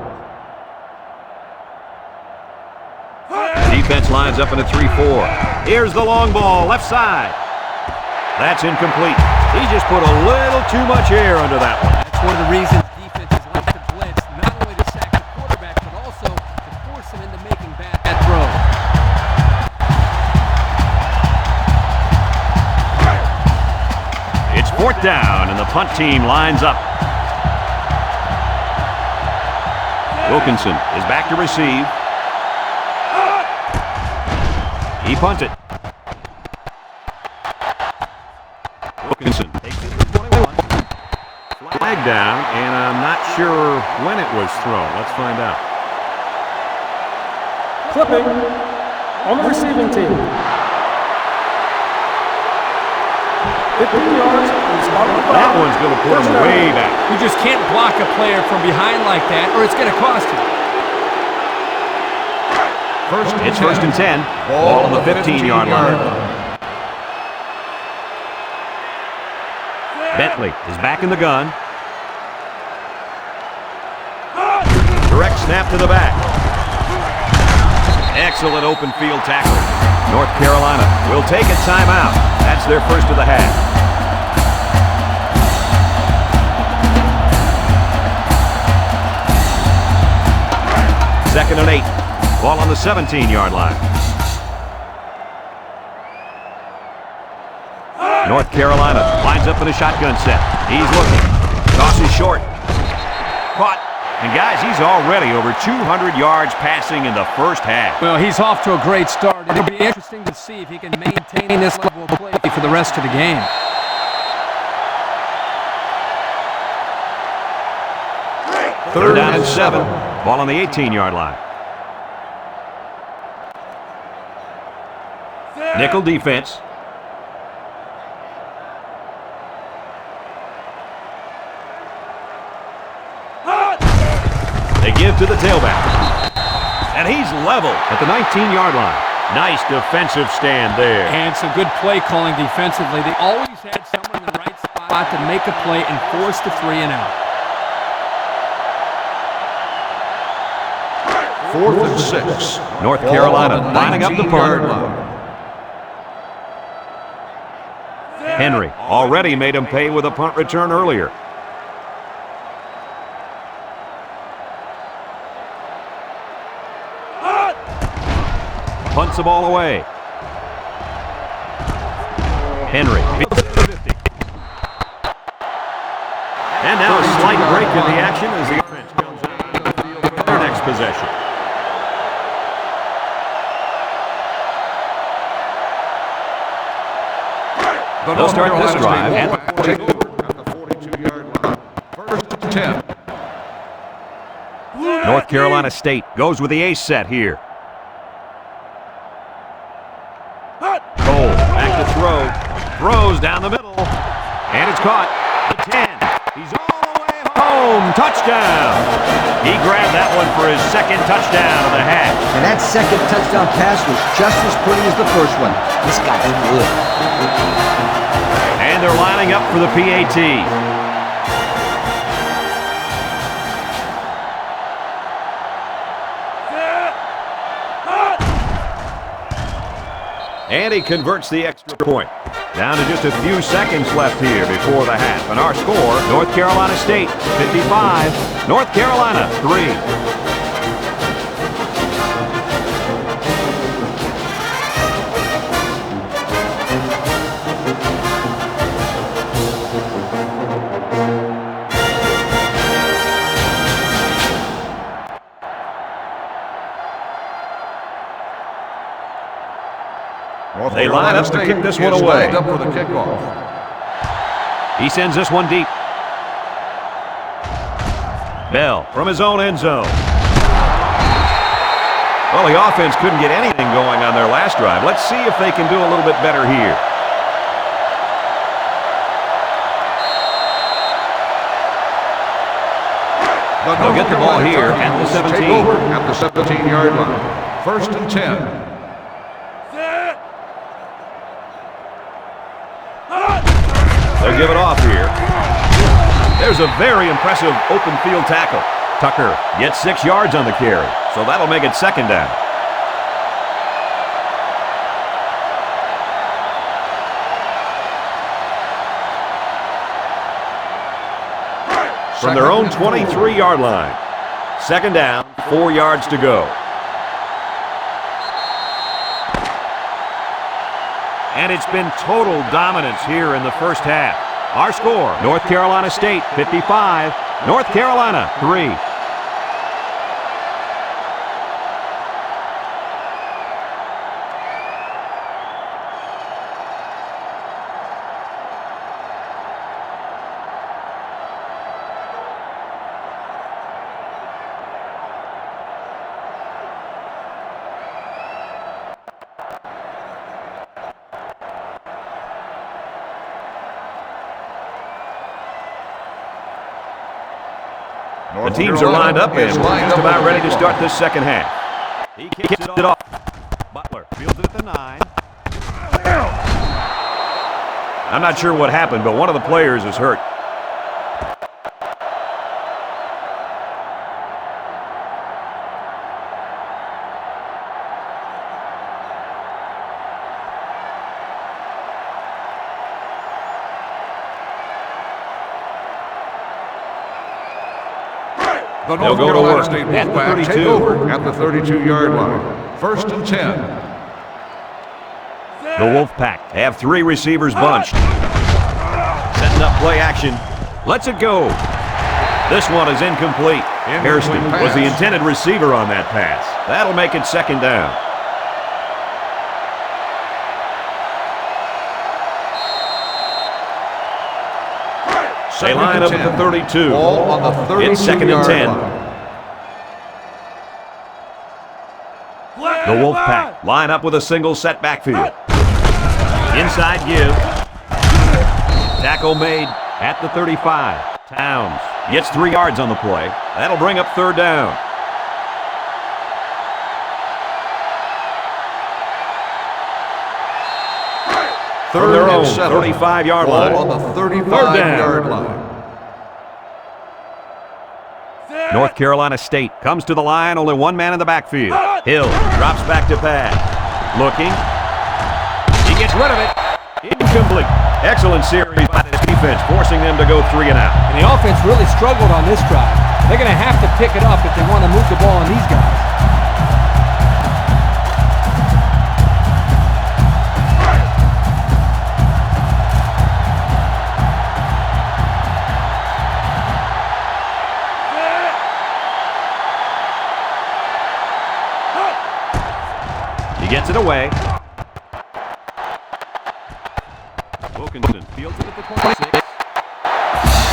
Defense lines up in a 3-4. Here's the long ball, left side. That's incomplete. He just put a little too much air under that one. That's one of the reasons defenses like to blitz, not only to sack the quarterback, but also to force him into making bad throws. It's 4th down, and the punt team lines up. Wilkinson is back to receive. He punts it. Wilkinson takes it to the 21. Flag down, and I'm not sure when it was thrown. Let's find out. Clipping on the receiving team. 15 yards on the spot of the That foul. one's going to put him way back. You just can't block a player from behind like that, or it's going to cost you. It's 1st and 10. Ball on the 15-yard line. Bentley is back in the gun. Direct snap to the back. Excellent open field tackle. North Carolina will take a timeout. That's their first of the half. Second and 8. Ball on the 17-yard line. North Carolina lines up in a shotgun set. He's looking. Toss is short. Caught. And guys, he's already over 200 yards passing in the first half. Well, he's off to a great start. It'll be interesting to see if he can maintain this level of play for the rest of the game. Third down and 7. Ball on the 18-yard line. Nickel defense. They give to the tailback. And he's level at the 19-yard line. Nice defensive stand there. And some good play calling defensively. They always had someone in the right spot to make a play and force the 3 and out. 4th and 6. North Carolina lining up the punt. Henry already made him pay with a punt return earlier. Punts the ball away. Henry. And now a slight break in the action as the offense comes out for their next possession. They'll start this drive at the 42-yard line. First and 10. North Carolina State goes with the ace set here. Cole back to throw. Throws down the middle. And it's caught. The 10. He's all the way home. Touchdown. He grabbed that one for his second touchdown of the half. And that second touchdown pass was just as pretty as the first one. This guy's good. And they're lining up for the PAT. And he converts the extra point. Down to just a few seconds left here before the half. And our score, North Carolina State 55, North Carolina 3. They line up to kick this one away. Up for the kickoff. He sends this one deep. Bell from his own end zone. Well, the offense couldn't get anything going on their last drive. Let's see if they can do a little bit better here. They'll get the ball here at the 17. Take over at the 17-yard line. First and 10. They'll give it off here. There's a very impressive open field tackle. Tucker gets 6 yards on the carry, so that'll make it second down. From their own 23-yard line. Second down, 4 yards to go. And it's been total dominance here in the first half. Our score, North Carolina State 55, North Carolina 3. The teams are lined up and we're just about ready to start this second half. He kicks it off. Butler fields it at the 9. I'm not sure what happened, but one of the players is hurt. They'll go to work at the 32. Take over at the 32-yard line. First and 10. The Wolfpack have 3 receivers bunched. Setting up play action. Lets it go. This one is incomplete. Hairston was the intended receiver on that pass. That'll make it second down. They line up at the 32. Ball on the 32-yard it's second and 10. The Wolfpack line up with a single set backfield. Inside give. Tackle made at the 35. Towns gets 3 yards on the play. That'll bring up third down. From their own 35-yard line. On the 35-yard line. North Carolina State comes to the line, only one man in the backfield. Hill drops back to pass. Looking. He gets rid of it. Incomplete. Excellent series by this defense, forcing them to go 3 and out. And the offense really struggled on this drive. They're going to have to pick it up if they want to move the ball on these guys. He gets it away. Wilkinson fields it at the 26.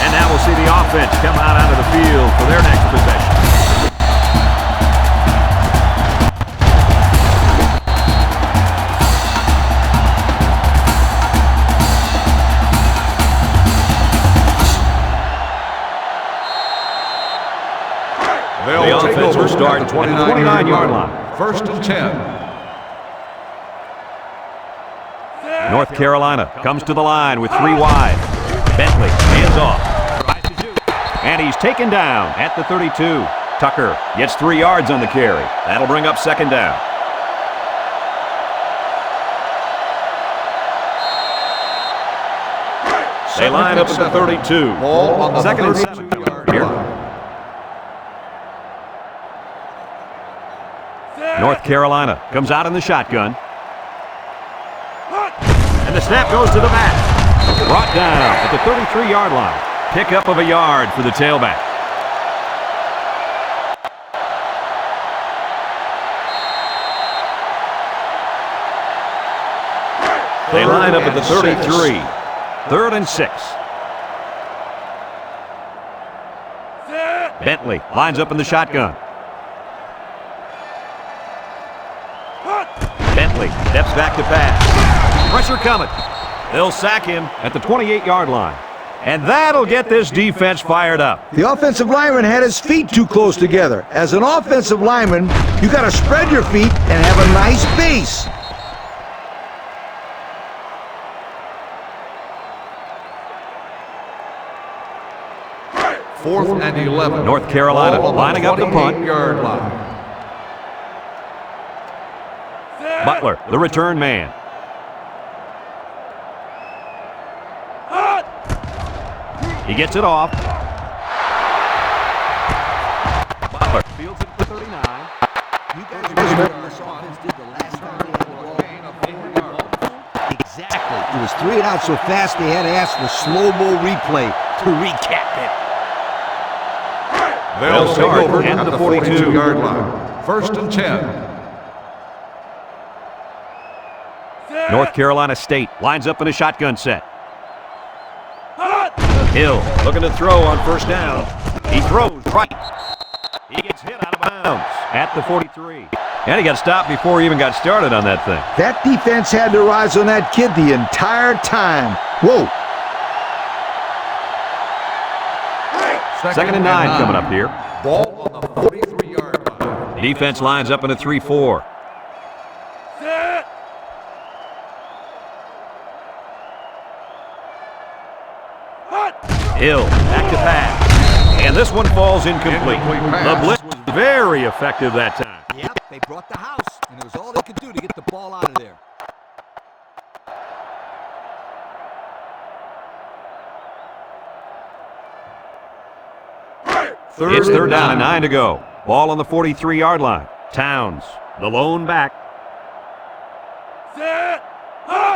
And now we'll see the offense come out onto the field for their next possession. The offense will start at the 29-yard line. First and 10. North Carolina comes to the line with 3 wide. Bentley hands off. Tries to shoot. And he's taken down at the 32. Tucker gets 3 yards on the carry. That'll bring up second down. They line up at the 32. Ball on the Second and 7 here. North Carolina comes out in the shotgun. And the snap goes to the back. Brought down at the 33-yard line. Pickup of a yard for the tailback. They line up at the 33. 3rd and 6. Bentley lines up in the shotgun. Bentley steps back to pass. Pressure coming. They'll sack him at the 28-yard line. And that'll get this defense fired up. The offensive lineman had his feet too close together. As an offensive lineman, you got to spread your feet and have a nice base. Fourth and 11. North Carolina lining up the punt. 28-yard line. Butler, the return man. He gets it off. Butler fields it at the 39. You guys remember what this offense did the last time they had the ball? Exactly. It was 3 and out so fast they had to ask for slow-mo replay to recap it. They'll start take over at at the the 42. 42-yard line. First and 10. North Carolina State lines up in a shotgun set. Hill looking to throw on first down. He throws right. He gets hit out of bounds at the 43. And he got stopped before he even got started on that thing. That defense had their eyes on that kid the entire time. Whoa. Second and 9 coming up here. Ball on the 43-yard line. Defense lines up in a 3-4. Hill back to pass. And this one falls incomplete. The blitz was very effective that time. Yep, they brought the house, and it was all they could do to get the ball out of there. It's third down and 9 to go. Ball on the 43-yard line. Towns, the lone back.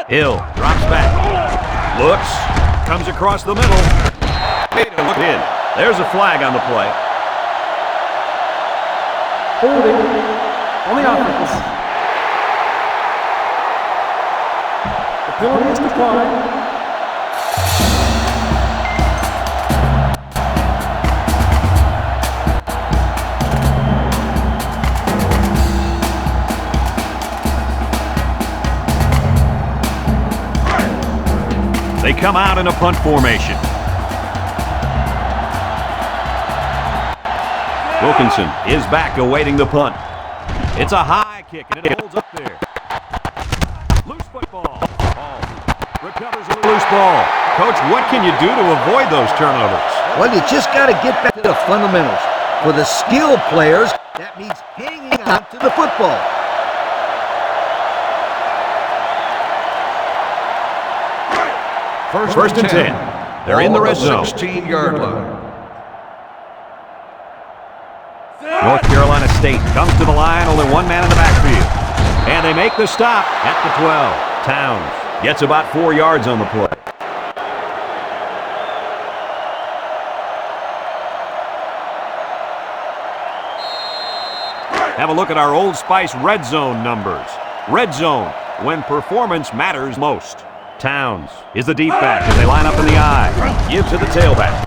Hill drops back. Looks, comes across the middle. Look in. There's a flag on the play. Holding on the offense. The penalty is declined. They come out in a punt formation. Wilkinson is back awaiting the punt. It's a high kick, and it holds up there. Loose football. Ball. Recovers a loose ball. Coach, what can you do to avoid those turnovers? Well, you just got to get back to the fundamentals. For the skilled players, that means hanging on to the football. First and 10. They're in the red zone. 16-yard line. North Carolina State comes to the line, only one man in the backfield. And they make the stop at the 12. Towns gets about 4 yards on the play. Have a look at our Old Spice red zone numbers. Red zone, when performance matters most. Towns is the deep back as they line up in the I. Gives to the tailback.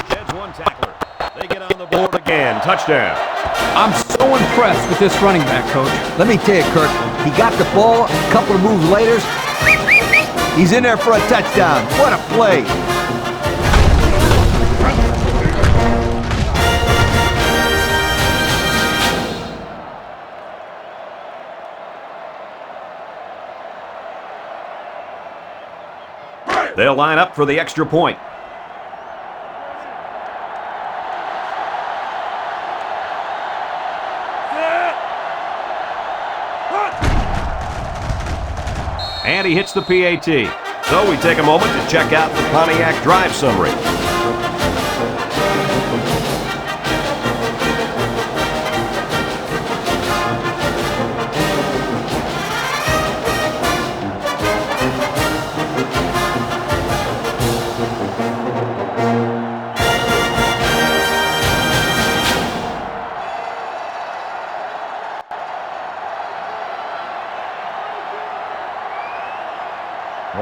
Sheds one tackler. They get on the board again. Touchdown. I'm so impressed with this running back, Coach. Let me tell you, Kirk, he got the ball, a couple of moves later, he's in there for a touchdown. What a play. They'll line up for the extra point. And he hits the PAT. So we take a moment to check out the Pontiac drive summary.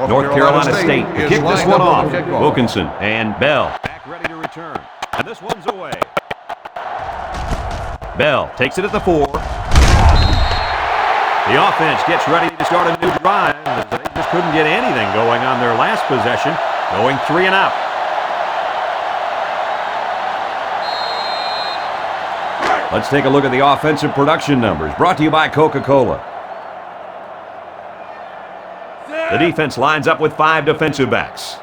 North Carolina State to kick this one off. Wilkinson and Bell back ready to return. And this one's away. Bell takes it at the 4. The offense gets ready to start a new drive as they just couldn't get anything going on their last possession, going 3 and out. Let's take a look at the offensive production numbers, brought to you by Coca-Cola. The defense lines up with 5 defensive backs.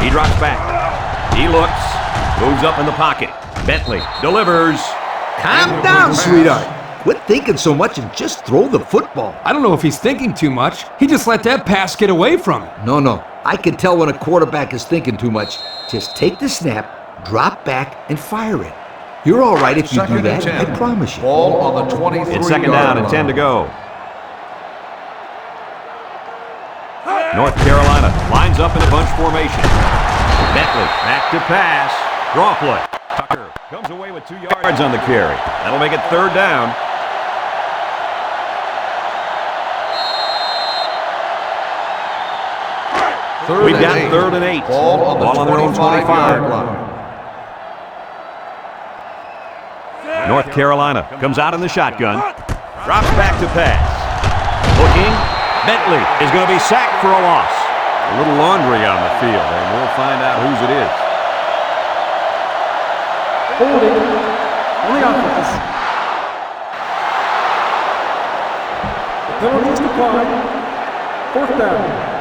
He drops back. He looks. Moves up in the pocket. Bentley delivers. Calm down, sweetheart. Quit thinking so much and just throw the football. I don't know if he's thinking too much. He just let that pass get away from him. No. I can tell when a quarterback is thinking too much. Just take the snap, drop back, and fire it. You're all right if you do that, I promise you. Ball on the 23-yard line. It's second down and 10 to go. North Carolina lines up in a bunch formation. Bentley back to pass. Draw play. Tucker comes away with 2 yards on the carry. That'll make it third down. We've got third and 8. Ball on their own 25. line. North Carolina comes out in the shotgun. Drops back to pass. Looking. Bentley is going to be sacked for a loss. A little laundry on the field, and we'll find out whose it is. Holding on the offense. The penalty is declined. 4th down.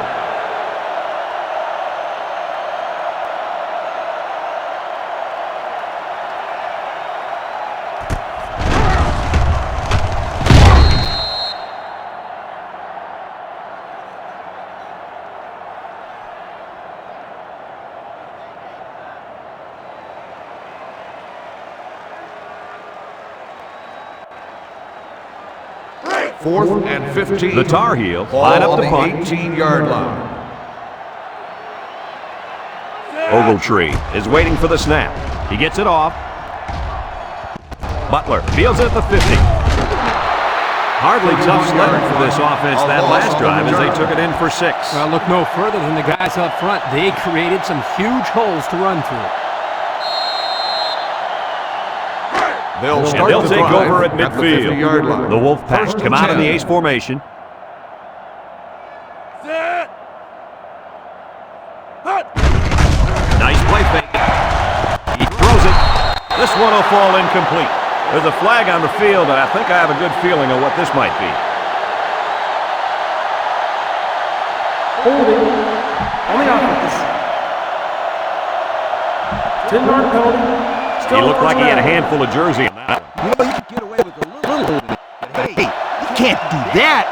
Fourth and 15. The Tar Heels Ball line up on the the punt. 18-yard line. Ogletree is waiting for the snap. He gets it off. Butler fields it at the 50. Hardly tough sledding for this offense that last drive as they took it in for 6. Well, look no further than the guys up front. They created some huge holes to run through. They'll take over at midfield. The 50-yard line. The Wolfpack come out in the ace formation. Nice play fake. He throws it. This one will fall incomplete. There's a flag on the field, and I think I have a good feeling of what this might be. Holding on the offense. 10-yard penalty. He looked like he had a handful of jersey on that one. You know, you can get away with a little holding. But hey, you can't do that.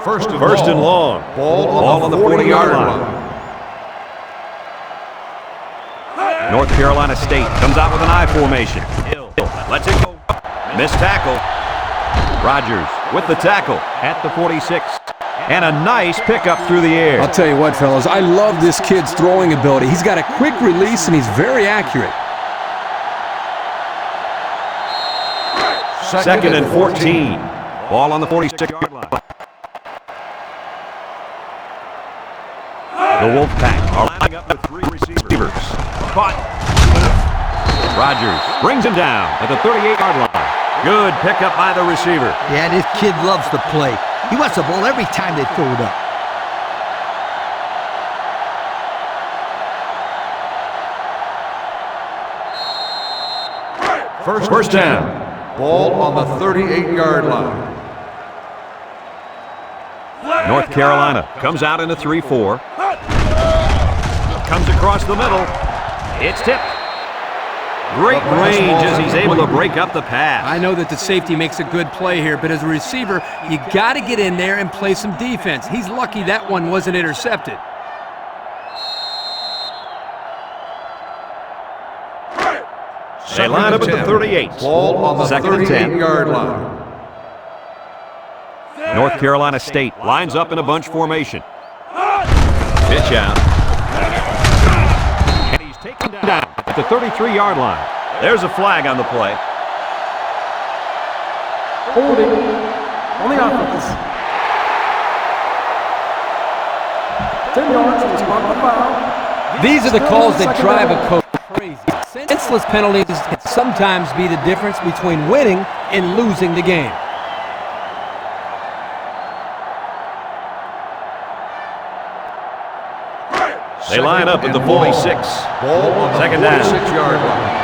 First and long. Ball on the 40-yard line. North Carolina State comes out with an I formation. Hill lets it go. Missed tackle. Rogers with the tackle at the 46. And a nice pickup through the air. I'll tell you what, fellas, I love this kid's throwing ability. He's got a quick release, and he's very accurate. Second and 14. Ball on the 46-yard line. The Wolfpack are lining up with 3 receivers. Caught. Rogers brings him down at the 38-yard line. Good pickup by the receiver. Yeah, this kid loves to play. He wants the ball every time they throw it up. First down. Ball on the 38-yard line. North Carolina comes out in a 3-4. Comes across the middle. It's tipped. Great range as he's able to break up the pass. I know that the safety makes a good play here, but as a receiver, you got to get in there and play some defense. He's lucky that one wasn't intercepted. They line up at the 38. Ball on the Second and 10. 38-yard line. North Carolina State lines up in a bunch formation. Pitch out. And he's taken down at the 33-yard line. There's a flag on the play. Holding on the offense. 10 yards to spot the foul. These are the calls that drive a coach crazy. Senseless penalties can sometimes be the difference between winning and losing the game. They line up at the 46. Ball on the Second down. 46-yard line.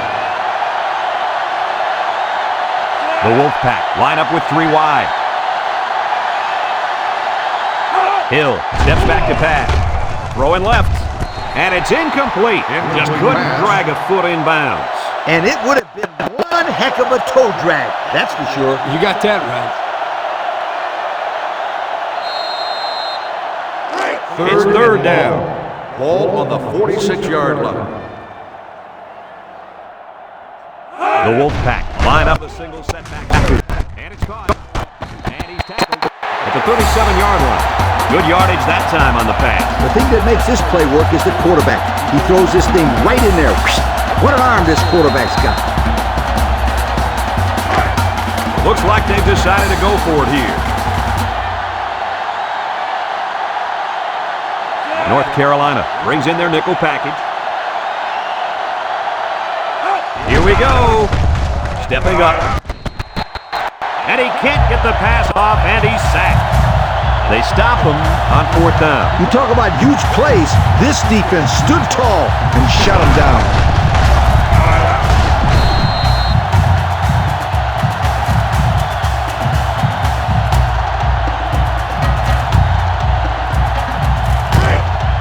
The Wolfpack line up with 3 wide. Hill steps back to pass. Throwing left. And it's incomplete. Just couldn't drag a foot inbounds. And it would have been one heck of a toe drag, that's for sure. You got that right. It's third down. Ball on the 46-yard line. The Wolfpack line up a single setback. And it's caught. And he's tackled at the 37-yard line. Good yardage that time on the pass. The thing that makes this play work is the quarterback. He throws this thing right in there. What an arm this quarterback's got. Looks like they've decided to go for it here. North Carolina brings in their nickel package. Here we go. Stepping up. And he can't get the pass off, and he's sacked. They stop him on 4th down. You talk about huge plays. This defense stood tall and shut him down.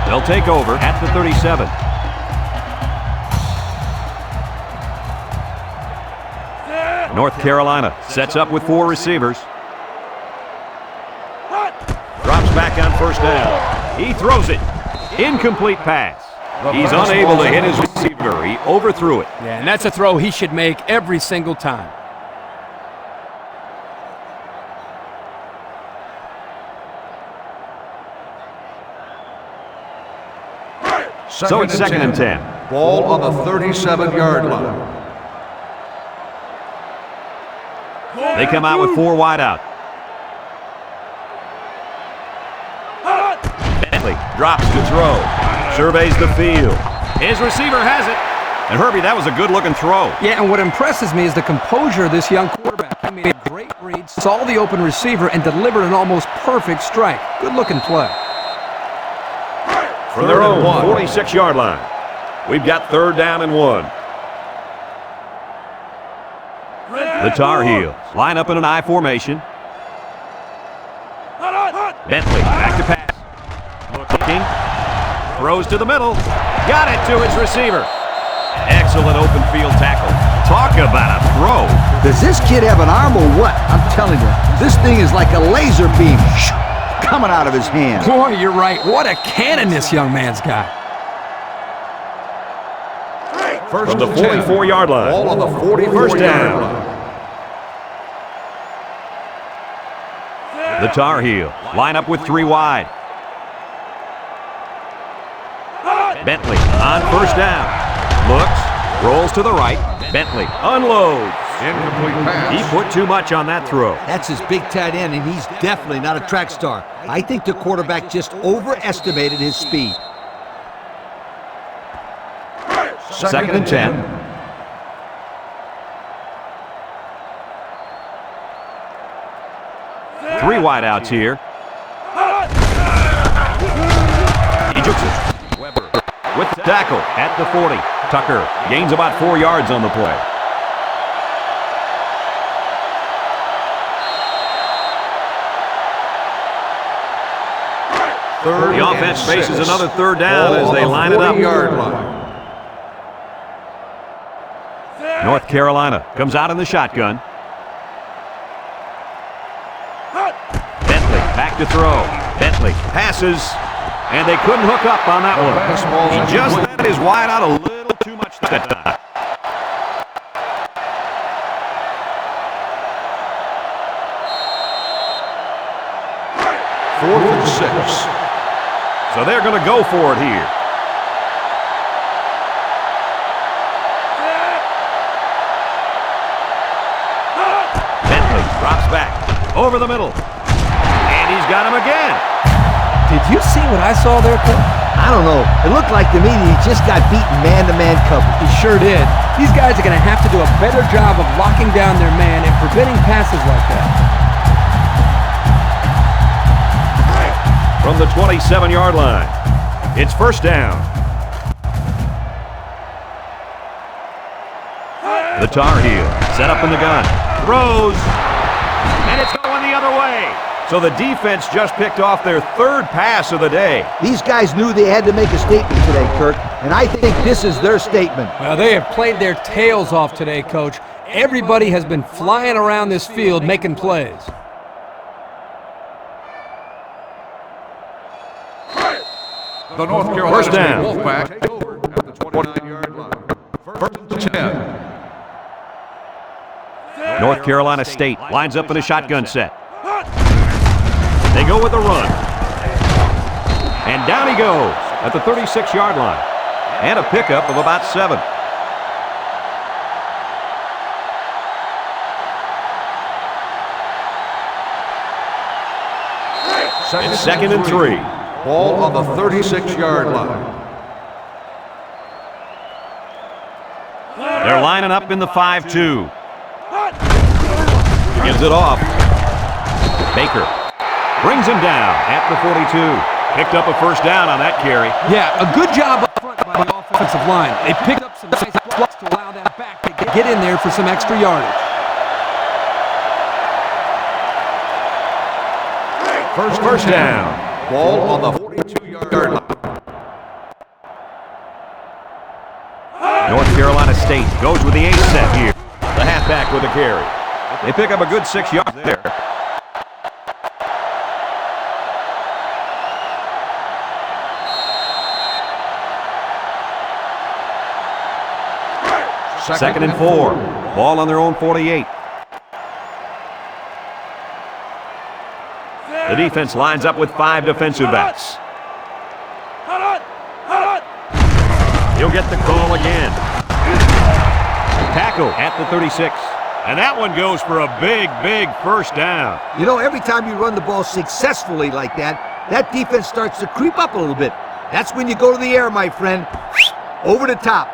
They'll take over at the 37. North Carolina sets up with 4 receivers. Drops back on 1st down. He throws it. Incomplete pass. He's unable to hit his receiver. He overthrew it. Yeah, and that's a throw he should make every single time. So it's second and 10. Ball on the 37-yard line. They come out with 4 wide out. Bentley drops to throw. Surveys the field. His receiver has it. And Herbie, that was a good-looking throw. Yeah, and what impresses me is the composure of this young quarterback. He made a great read, saw the open receiver, and delivered an almost perfect strike. Good-looking play. From their own 46-yard line. We've got 3rd down and 1. The Tar Heels line up in an I formation. Bentley back to pass. Looking. Throws to the middle. Got it to his receiver. Excellent open field tackle. Talk about a throw. Does this kid have an arm or what? I'm telling you, this thing is like a laser beam. coming out of his hand. Boy, you're right. What a cannon this young man's got. First From the and 10. 44-yard line. Ball on the 44-yard First down. line. The Tar Heel line up with 3 wide. Bentley on first down. Looks, rolls to the right. Bentley unloads. Incomplete pass. He put too much on that throw. That's his big tight end, and he's definitely not a track star. I think the quarterback just overestimated his speed. Second and 10. Three wide outs here. He jukes it. Weber with the tackle at the 40. Tucker gains about 4 yards on the play. The offense faces another third down as they line it up. Line. North Carolina comes out in the shotgun. Bentley back to throw. Bentley passes, and they couldn't hook up on that one. He just let his wide out a little too much that time. Fourth and 6. So they're going to go for it here. Bentley drops back over the middle. And he's got him again. Did you see what I saw there, Coach? I don't know. It looked like to me that he just got beaten man-to-man coverage. He sure did. These guys are going to have to do a better job of locking down their man and preventing passes like that. From the 27-yard line, it's first down. The Tar Heel set up in the gun, throws, and it's going the other way. So the defense just picked off their third pass of the day. These guys knew they had to make a statement today, Kirk, and I think this is their statement. Well, they have played their tails off today, Coach. Everybody has been flying around this field making plays. The North Carolina First down. State Wolfpack take over at the 29-yard line. First and 10. North Carolina State lines up in a shotgun set. They go with a run. And down he goes at the 36-yard line. And a pickup of about 7. It's second and 3. Ball on the 36-yard line. They're lining up in the 5-2. Gives it off. Baker brings him down at the 42. Picked up a first down on that carry. Yeah, a good job up front by the offensive line. They picked up some nice blocks to allow that back to get in there for some extra yardage. First down. Ball on the 42-yard line. North Carolina State goes with the 8 set here. The halfback with a carry. They pick up a good 6 yards there. Second and 4. Ball on their own 48. The defense lines up with 5 defensive backs. He'll get the call again. Tackle at the 36. And that one goes for a big, big first down. You know, every time you run the ball successfully like that, that defense starts to creep up a little bit. That's when you go to the air, my friend. Over the top.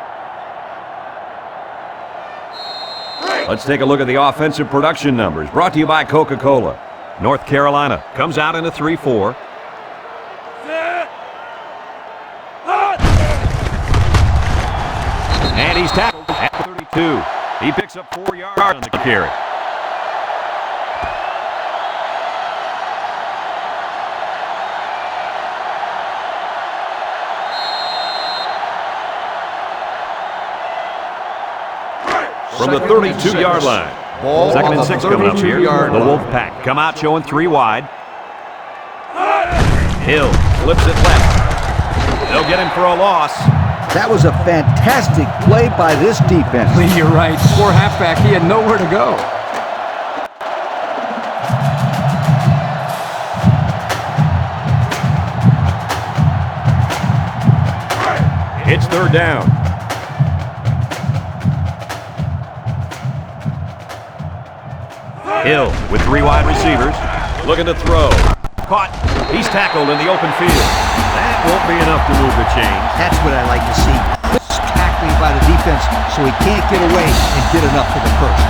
Let's take a look at the offensive production numbers brought to you by Coca-Cola. North Carolina comes out in a 3-4. And he's tackled at 32. He picks up 4 yards on the carry. From the 32-yard line. Ball Second on and the 6 coming up here. The 32-yard line. Wolfpack come out showing 3 wide. Hill flips it left. They'll get him for a loss. That was a fantastic play by this defense. You're right. Poor halfback, he had nowhere to go. It's third down. Hill with 3 wide receivers. Looking to throw. Caught. He's tackled in the open field. That won't be enough to move the chains. That's what I like to see. Tackling by the defense so he can't get away and get enough for the first.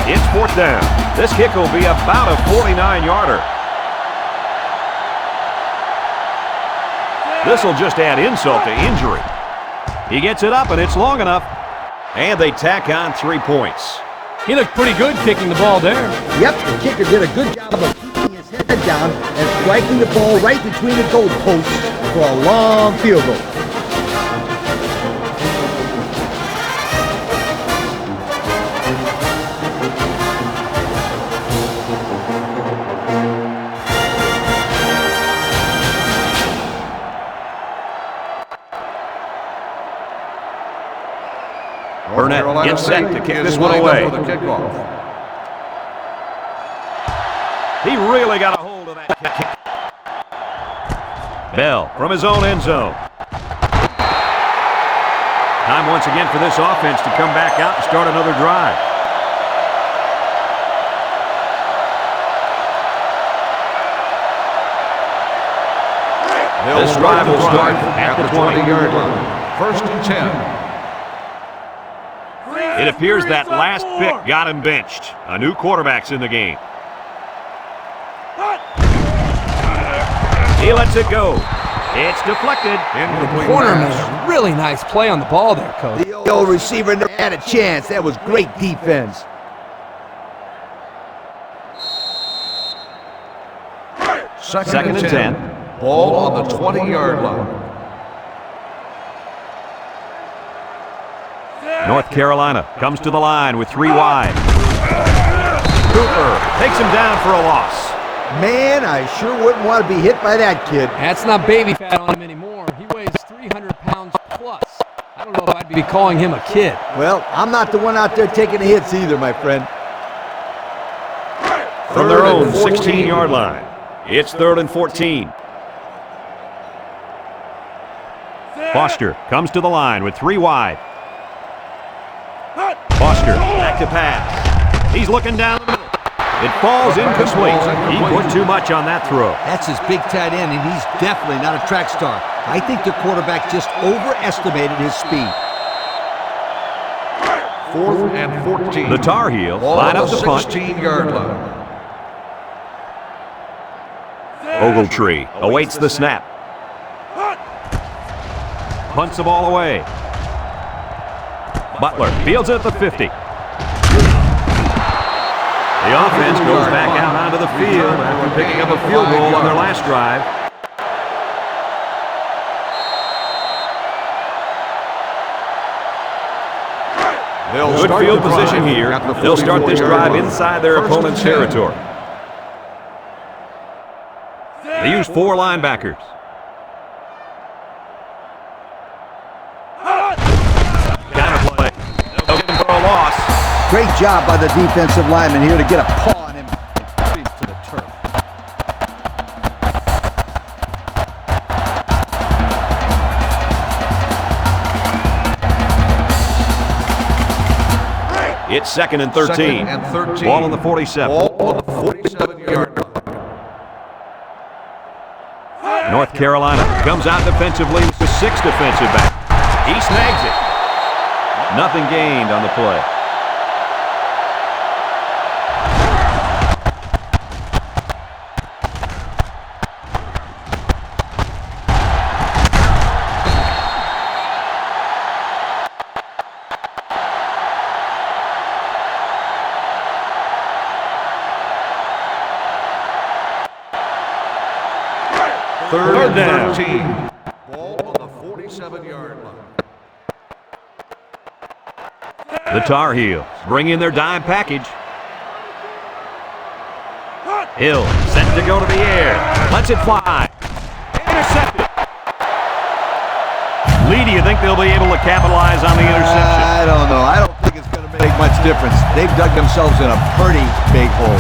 It's fourth down. This kick will be about a 49-yarder. This will just add insult to injury. He gets it up, and it's long enough. And they tack on 3 points. He looked pretty good kicking the ball there. Yep, the kicker did a good job of keeping his head down and striking the ball right between the goalposts for a long field goal. Burnett gets set to kick this one away. He really got a hold of that kick. Bell from his own end zone. Time once again for this offense to come back out and start another drive. This drive will start at the 20-yard line. First and 10. It appears that last pick got him benched. A new quarterback's in the game. He lets it go. It's deflected. Corner made a really nice play on the ball there, Coach. The old receiver never had a chance. That was great defense. Second and 10. Ball on the 20-yard line. North Carolina comes to the line with 3 wide. Cooper takes him down for a loss. Man, I sure wouldn't want to be hit by that kid. That's not baby fat on him anymore. He weighs 300 pounds plus. I don't know if I'd be calling him a kid. Well, I'm not the one out there taking the hits either, my friend. From their own 16-yard line, it's 3rd and 14. Foster comes to the line with 3 wide. Foster back to pass. He's looking down the middle. It falls incomplete. He put too much on that throw. That's his big tight end, and he's definitely not a track star. I think the quarterback just overestimated his speed. 4th and 14. The Tar Heels line up the punt. 16-yard line. Ogletree awaits the snap. Punts the ball away. Butler fields it at the 50. The offense goes back out onto the field after picking up a field goal on their last drive. Good field position here. They'll start this drive inside their opponent's territory. They use 4 linebackers. Counter play. They'll get him for a loss. Great job by the defensive lineman here to get a paw on him to the turf. It's 2nd and 13. 2nd and 13. Ball on the 47. Ball on the 47-yard line. North Carolina comes out defensively with 6 defensive backs. He snags it. Nothing gained on the play. Third down. 13. Ball on the 47-yard line. The Tar Heels bring in their dime package. Hill set to go to the air. Lets it fly. Intercepted. Lee, do you think they'll be able to capitalize on the interception? I don't know. I don't think it's going to make much difference. They've dug themselves in a pretty big hole.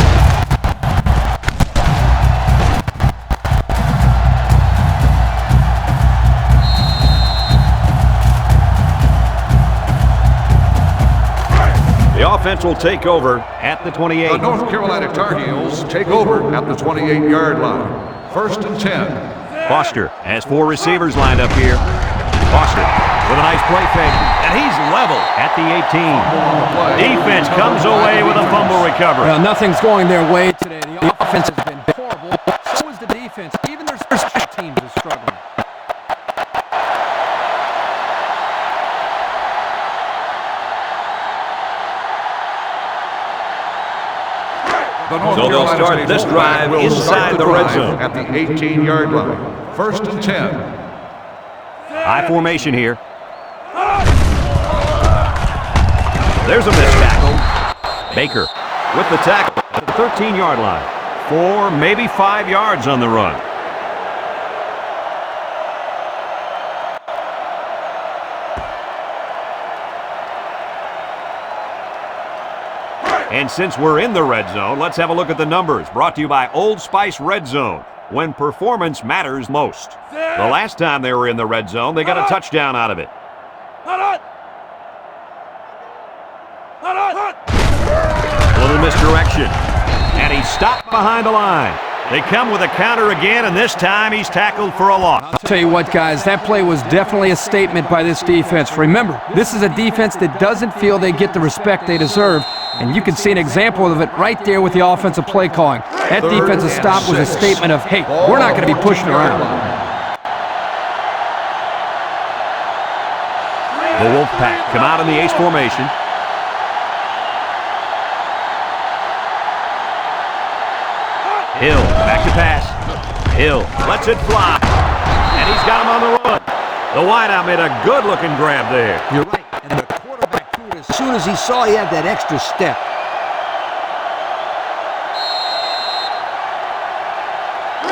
The offense will take over at the 28. The North Carolina Tar Heels take over at the 28-yard line. 1st and 10. Foster has 4 receivers lined up here. Foster with a nice play fake, and he's level at the 18. Defense comes away with a fumble recovery. Well, nothing's going their way today. The offense has been horrible. So is the defense. Even their special teams is struggling. So they'll start this drive inside the red zone. At the 18-yard line. 1st and 10. High formation here. There's a missed tackle. Baker with the tackle at the 13-yard line. 4, maybe 5 yards on the run. And since we're in the red zone, let's have a look at the numbers. Brought to you by Old Spice Red Zone, when performance matters most. The last time they were in the red zone, they got a touchdown out of it. A little misdirection. And he's stopped behind the line. They come with a counter again, and this time he's tackled for a loss. I'll tell you what, guys, that play was definitely a statement by this defense. Remember, this is a defense that doesn't feel they get the respect they deserve, and you can see an example of it right there with the offensive play calling. That defensive stop was a statement of, hey, we're not going to be pushing around. The Wolfpack come out in the ace formation. Hill back to pass. Hill lets it fly. And he's got him on the run. The wideout made a good-looking grab there. You're right. And the quarterback threw it as soon as he saw he had that extra step.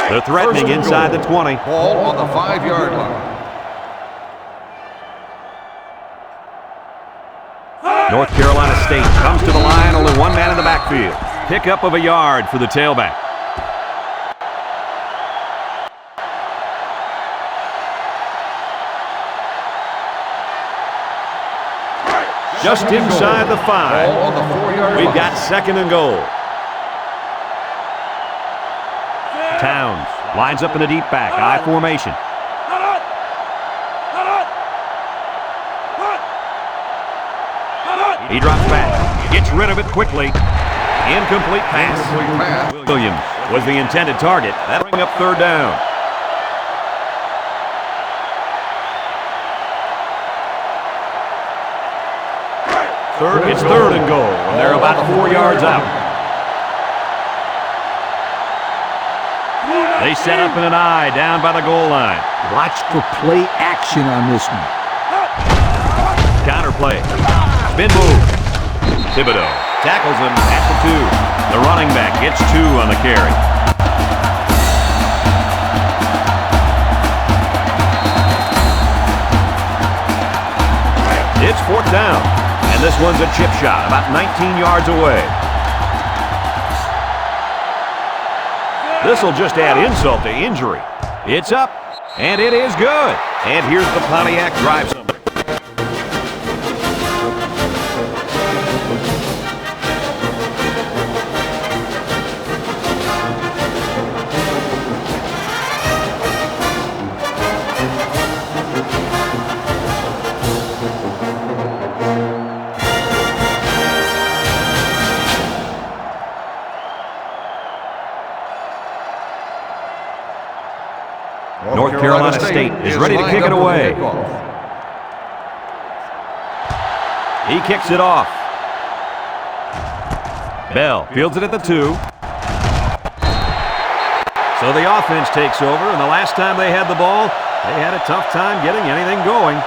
They're threatening inside the 20. Ball on the 5-yard line. North Carolina State comes to the line, only one man in the backfield. Pickup of a yard for the tailback. Just inside the 5. Ball on the 4-yard line. We've got 2nd and goal. Towns lines up in a deep back, I formation. He drops back, gets rid of it quickly. Incomplete pass. Williams was the intended target. That'll bring up 3rd down. It's 3rd and goal, and they're about 4 yards out. They set up in an I down by the goal line. Watch for play action on this one. Counter play. Spin move. Thibodeau tackles him at the 2. The running back gets 2 on the carry. It's 4th down, and this one's a chip shot about 19 yards away. This will just add insult to injury. It's up, and it is good. And here's the Pontiac drive summary. North Carolina State is ready to kick it away. He kicks it off. Bell fields it at the 2. So the offense takes over, and the last time they had the ball, they had a tough time getting anything going.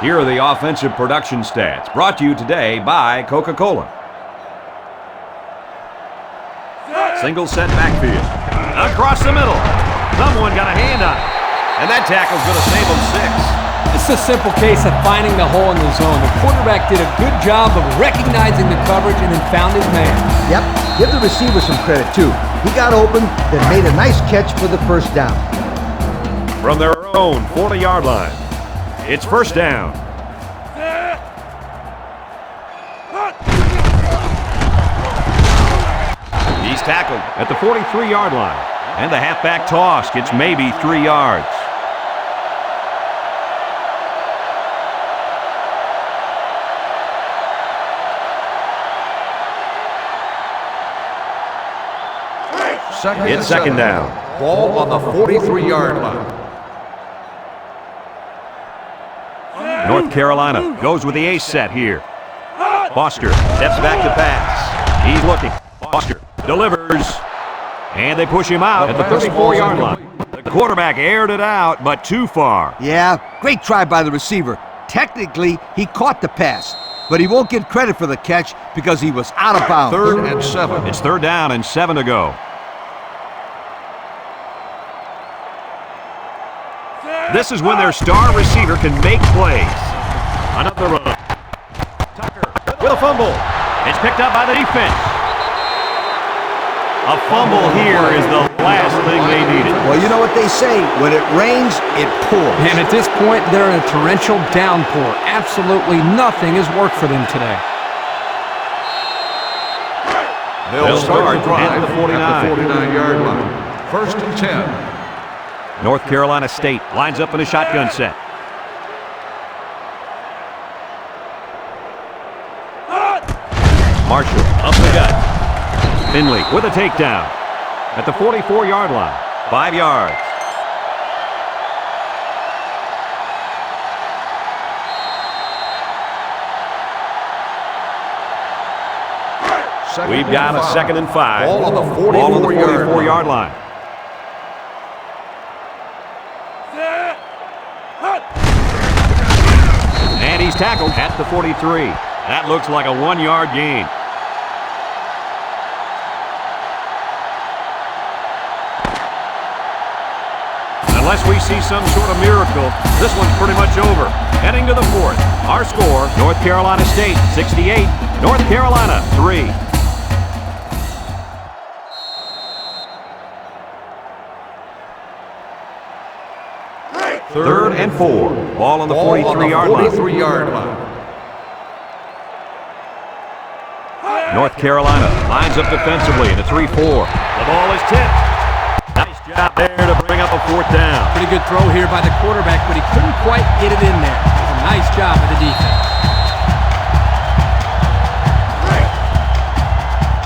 Here are the offensive production stats, brought to you today by Coca-Cola. Single set backfield. Across the middle. Someone got a hand on it. And that tackle's going to save them 6. This is a simple case of finding the hole in the zone. The quarterback did a good job of recognizing the coverage and then found his man. Yep, give the receiver some credit too. He got open, then made a nice catch for the first down. From their own 40-yard line, it's first down. He's tackled at the 43-yard line. And the halfback toss gets maybe 3 yards. It's second down. Ball on the 43-yard line. North Carolina goes with the ace set here. Foster steps back to pass. He's looking. Foster delivers. And they push him out at the 34-yard line. The quarterback aired it out, but too far. Yeah, great try by the receiver. Technically, he caught the pass, but he won't get credit for the catch because he was out of bounds. 3rd and 7. It's 3rd down and 7 to go. This is when their star receiver can make plays. Another run. Tucker with a fumble. It's picked up by the defense. A fumble here is the last thing they needed. Well, you know what they say. When it rains, it pours. And at this point, they're in a torrential downpour. Absolutely nothing has worked for them today. They'll start at the 49-yard line. 1st and 10. North Carolina State lines up in a shotgun set. Marshall up the gut. Finley with a takedown at the 44-yard line. 5 yards. We've got a 2nd and 5. Ball on the 44-yard line. And he's tackled at the 43. That looks like a 1-yard gain. Unless we see some sort of miracle, this one's pretty much over. Heading to the 4th. Our score, North Carolina State 68, North Carolina 3. Third and 4. Ball on the 43-yard line. 43-yard line. North Carolina lines up defensively in a 3-4. The ball is tipped. Nice job there to bring up a 4th down. Pretty good throw here by the quarterback, but he couldn't quite get it in there. A nice job by the defense.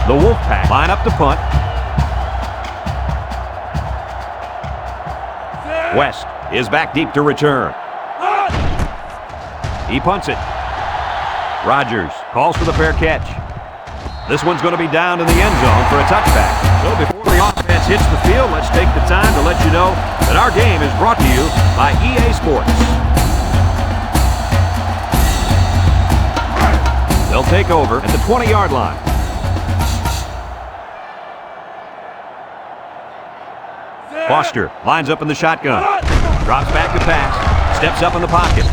The Wolfpack line up to punt. West is back deep to return. He punts it. Rogers calls for the fair catch. This one's going to be down in the end zone for a touchback. So before the offense hits the field, let's take the time to let you know that our game is brought to you by EA Sports. They'll take over at the 20-yard line. Foster lines up in the shotgun. Drops back to pass. Steps up in the pocket.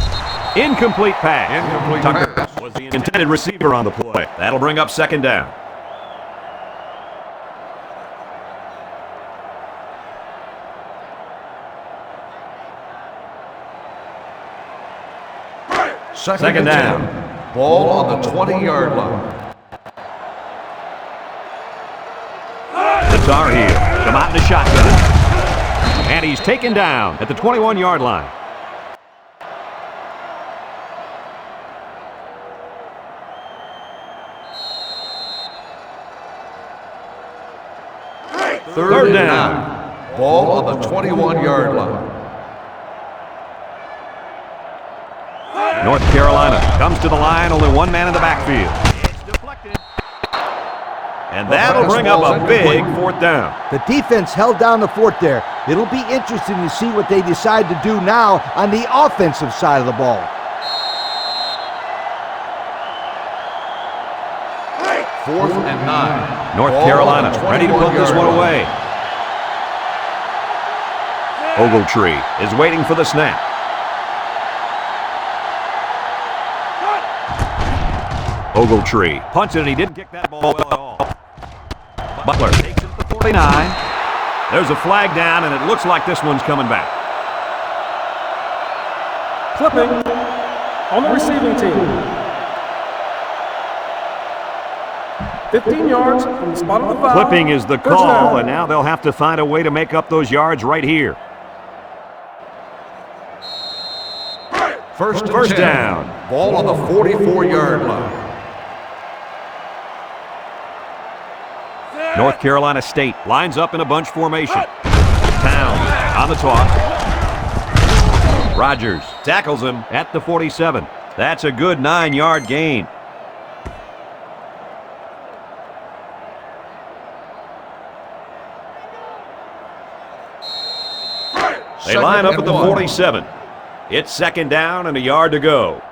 Incomplete pass. Tucker was the intended receiver on the play. That'll bring up 2nd down. Second down. Ball on the 20-yard line. The Tar Heels come out in the shotgun. And he's taken down at the 21-yard line. Third down. Ball on the 21-yard line. North Carolina comes to the line, only one man in the backfield. It's deflected. And that'll bring up a big 4th down. The defense held down the fort there. It'll be interesting to see what they decide to do now on the offensive side of the ball. 4th and 9. North Ball Carolina on the ready to put this 21-yard one line. away. Ogletree is waiting for the snap. Ogletree punts it, and he didn't kick that ball well at all. Butler takes it to the 49. There's a flag down, and it looks like this one's coming back. Clipping on the receiving team. 15 yards from the spot of the foul. Clipping is the First call, down. and now they'll have to find a way to make up those yards right here. First First 10. down. Ball on the 44-yard line. North Carolina State lines up in a bunch formation. Towns on the toss. Rogers tackles him at the 47. That's a good 9-yard gain. They line up at the 47. It's second down and a yard to go.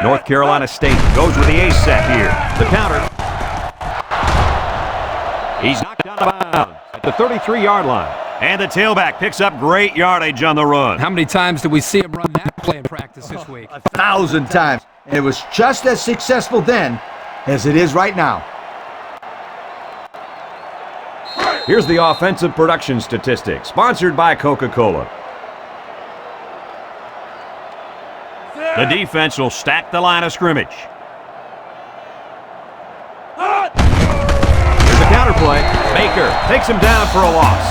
North Carolina State goes with the ace set here. The counter. He's knocked out of bounds at the 33-yard line. And the tailback picks up great yardage on the run. How many times did we see him run that play in practice this week? 1,000 times. And it was just as successful then as it is right now. Here's the offensive production statistics, sponsored by Coca-Cola. The defense will stack the line of scrimmage. Here's a counter play. Baker takes him down for a loss.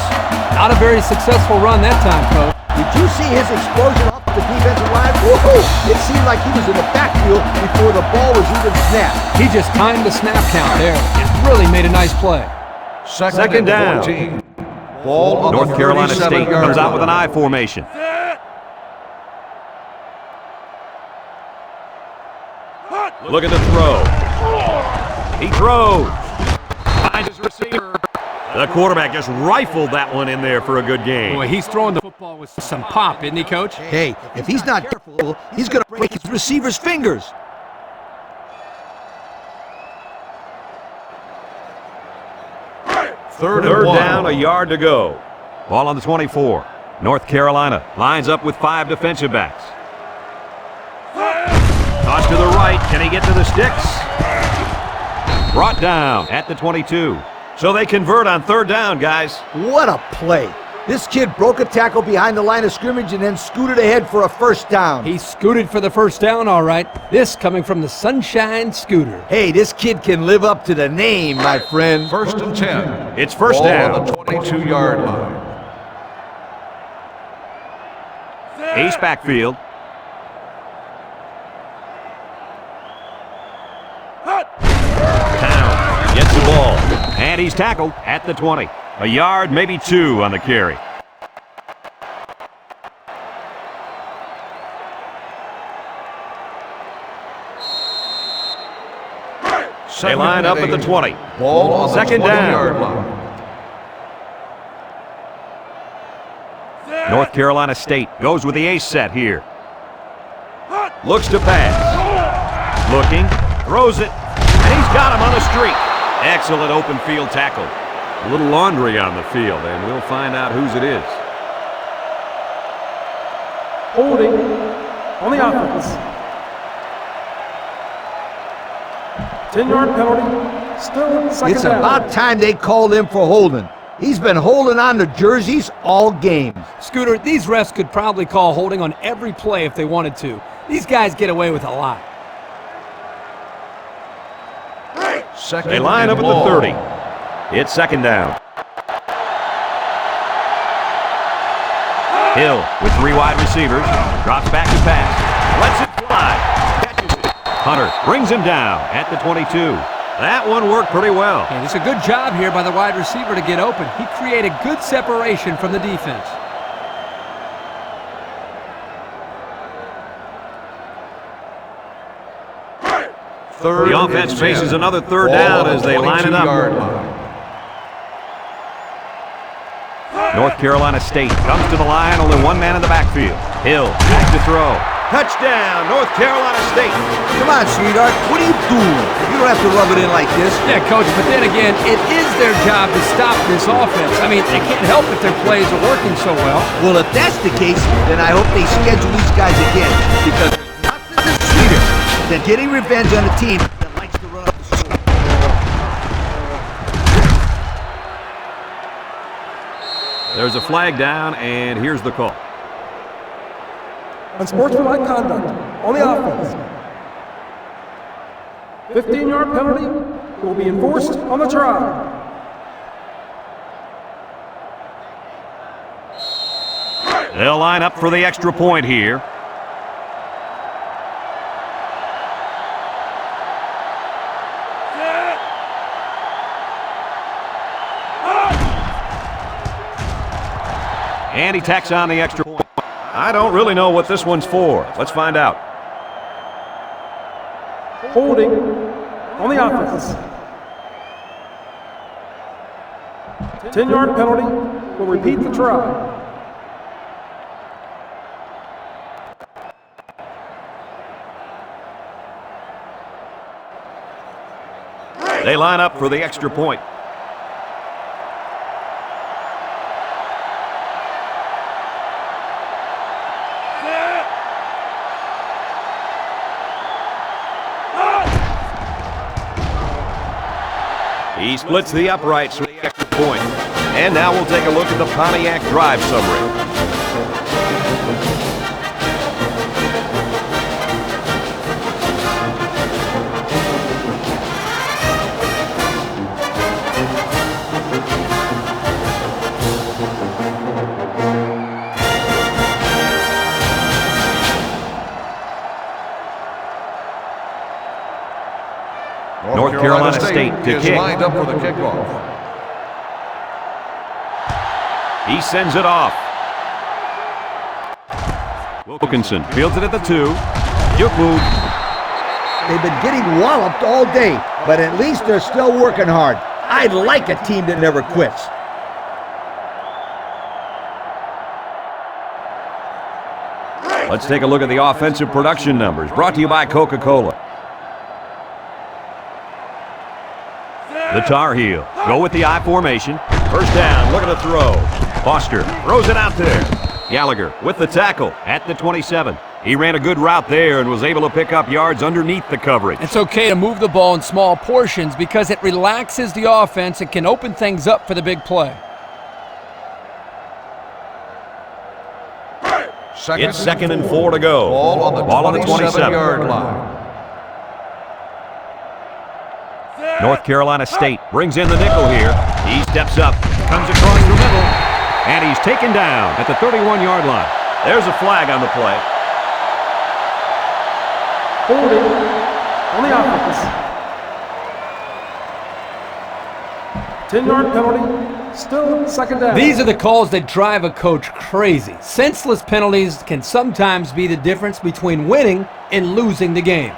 Not a very successful run that time, Coach. Did you see his explosion off the defensive line? Whoa! It seemed like he was in the backfield before the ball was even snapped. He just timed the snap count there. It really made a nice play. Second down. 14. Ball on North the Carolina State 37-yard comes out with an line. I formation. Look at the throw. He throws. Finds his receiver. The quarterback just rifled that one in there for a good game. Boy, he's throwing the football with some pop, isn't he, Coach? Hey, if he's not careful, he's going to break his receiver's fingers. Third Third and 1. down, a yard to go. Ball on the 24. North Carolina lines up with 5 defensive backs. Toss to the right. Can he get to the sticks? Brought down at the 22. So they convert on third down, guys. What a play. This kid broke a tackle behind the line of scrimmage and then scooted ahead for a first down. He scooted for the first down, all right. This coming from the Sunshine Scooter. Hey, this kid can live up to the name, my friend. First and 10. It's first Ball down. on the 22-yard line. Ace backfield. Town gets the ball. And he's tackled at the 20. A yard, maybe 2 on the carry. They line up at the 20. Ball on the Second 20-yard down. line. North Carolina State goes with the ace set here. Looks to pass. Looking, throws it, and he's got him on the streak. Excellent open field tackle. A little laundry on the field, and we'll find out whose it is. Holding on the offense. 10-yard penalty. Still second It's down. about time they called him for holding. He's been holding on to jerseys all game. Scooter, these refs could probably call holding on every play if they wanted to. These guys get away with a lot. Second They line up and at the long. 30. It's second down. Hill with 3 wide receivers. Drops back to pass. Lets it fly. Catches it. Hunter brings him down at the 22. That one worked pretty well. And it's a good job here by the wide receiver to get open. He created good separation from the defense. Third The offense and 10. faces another third Ball down on as the they line it up. 22-yard line. North Carolina State comes to the line, only one man in the backfield. Hill back to throw. Touchdown, North Carolina State. Come on, sweetheart. What are you doing? You don't have to rub it in like this. Yeah, Coach, but then again, it is their job to stop this offense. I mean, they can't help if their plays are working so well. Well, if that's the case, then I hope they schedule these guys again, because nothing is sweeter than getting revenge on a team that likes to run up the score. There's a flag down, and here's the call. Unsportsmanlike conduct on the offense. 15-yard penalty will be enforced on the try. They'll line up for the extra point here. And he tacks on the extra point. I don't really know what this one's for. Let's find out. Holding on the offense. 10-yard penalty will repeat the try. They line up for the extra point. He splits the uprights for the extra point. And now we'll take a look at the Pontiac drive summary. North Carolina State to is kick. lined up for the kickoff. He sends it off. Wilkinson fields it at the 2. Juke move. They've been getting walloped all day, but at least they're still working hard. I like a team that never quits. Let's take a look at the offensive production numbers, brought to you by Coca-Cola. The Tar Heels go with the I formation. First down, look at the throw. Foster throws it out there. Gallagher with the tackle at the 27. He ran a good route there and was able to pick up yards underneath the coverage. It's okay to move the ball in small portions because it relaxes the offense and can open things up for the big play. It's 2nd and 4 to go. Ball on the 27-yard line. North Carolina State brings in the nickel here. He steps up, comes across the middle, and he's taken down at the 31-yard line. There's a flag on the play. Holding on the offense. 10-yard penalty, still second down. These are the calls that drive a coach crazy. Senseless penalties can sometimes be the difference between winning and losing the game.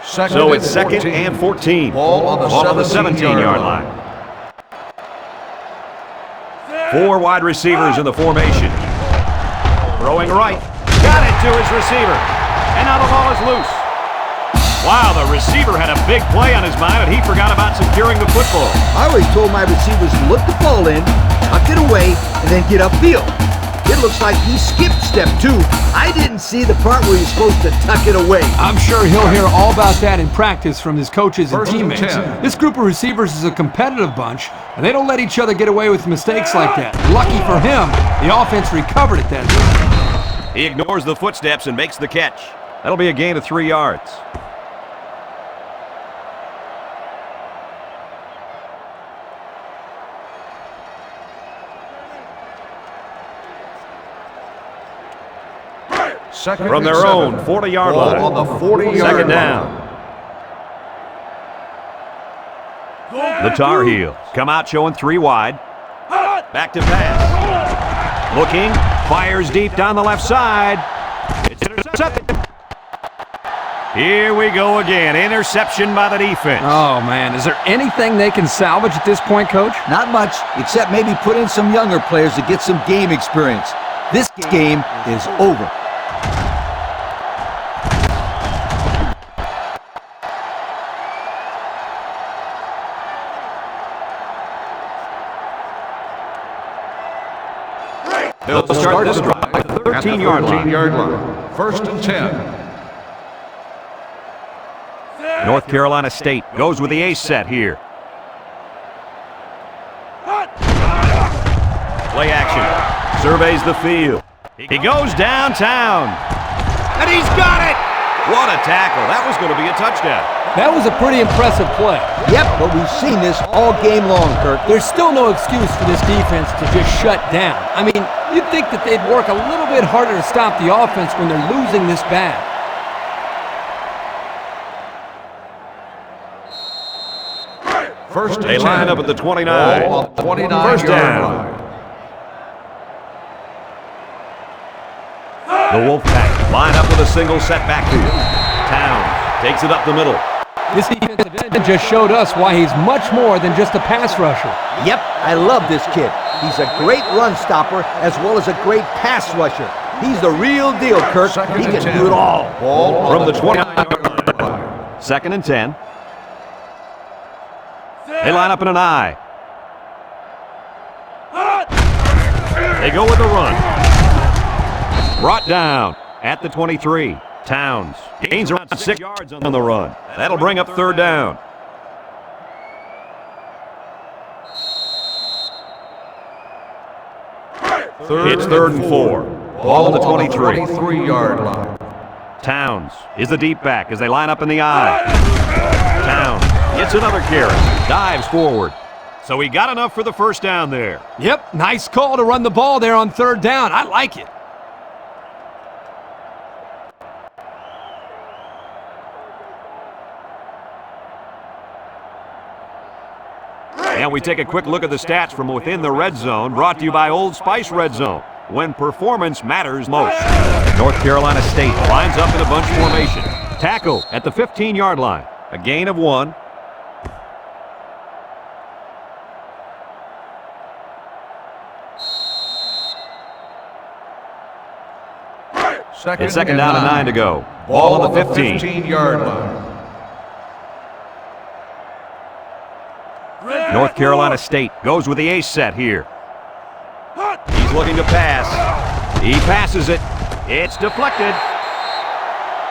So it's 2nd and 14. Ball on the 17-yard line. 4 wide receivers in the formation. Throwing right. Got it to his receiver. And now the ball is loose. Wow, the receiver had a big play on his mind, and he forgot about securing the football. I always told my receivers to look the ball in, tuck it away, and then get upfield. It looks like he skipped step 2. I didn't see the part where he's supposed to tuck it away. I'm sure he'll hear all about that in practice from his coaches and First and teammates. 10. This group of receivers is a competitive bunch, and they don't let each other get away with mistakes like that. Lucky for him, the offense recovered at that time. He ignores the footsteps and makes the catch. That'll be a gain of 3 yards. From their own 40-yard line. On the 40-yard Second line. down. The Tar Heels come out showing 3 wide. Back to pass. Looking, fires deep down the left side. It's intercepted. Here we go again. Interception by the defense. Oh, man. Is there anything they can salvage at this point, Coach? Not much, except maybe put in some younger players to get some game experience. This game is over. They'll start this drive at the 13-yard line. First and 10. North Carolina State goes with the ace set here. Play action. Surveys the field. He goes downtown. And he's got it! What a tackle. That was going to be a touchdown. That was a pretty impressive play. Yep, but we've seen this all game long, Kirk. There's still no excuse for this defense to just shut down. I mean, you'd think that they'd work a little bit harder to stop the offense when they're losing this bad. First and They 10. line up at the 29. Ball on the 29 First down. line. The Wolfpack line up with a single set backfield. Towns takes it up the middle. This defensive end just showed us why he's much more than just a pass rusher. Yep, I love this kid. He's a great run stopper as well as a great pass rusher. He's the real deal, Kirk. He can do it all. Ball From on the the 29-yard line. Second and 10. They line up in an I. They go with the run. Brought down at the 23. Towns gains around 6 yards on the run. That'll bring up third down. It's third and 4. Ball on the 23. 23-yard line. Towns is the deep back as they line up in the I. Towns gets another carry. Dives forward. So he got enough for the first down there. Yep, nice call to run the ball there on third down. I like it. And we take a quick look at the stats from within the red zone, brought to you by Old Spice Red Zone, when performance matters most. North Carolina State lines up in a bunch formation. Tackle at the 15-yard line. A gain of 1. It's second down and 9 to go. Ball on the 15. 15-yard line. North Carolina State goes with the ace set here. He's looking to pass. He passes it. It's deflected.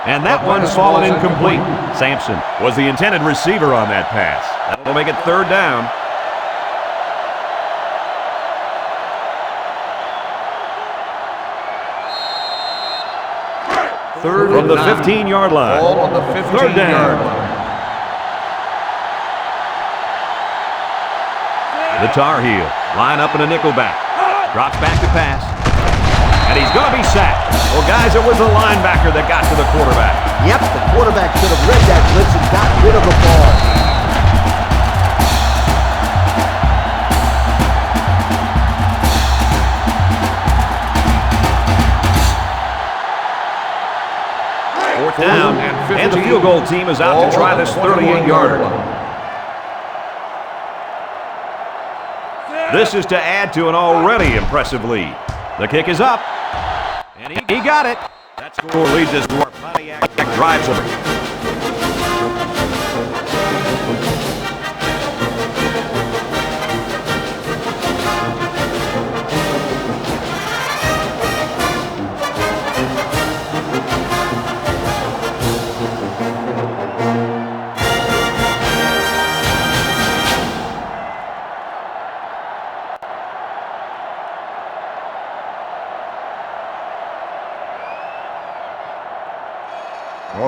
And that one's fallen incomplete. Sampson was the intended receiver on that pass. That'll make it third down. Third From and the 9. 15-yard line. Ball on the 15-yard Third down. line. The Tar Heel line up in a nickelback. Drops back to pass. And he's going to be sacked. Well, guys, it was the linebacker that got to the quarterback. Yep, the quarterback should have read that blitz and got rid of the ball. Fourth down, and the field goal team is out to try this 38-yarder. This is to add to an already impressive lead. The kick is up, and he got it. That score leads us to our Pontiac drive over.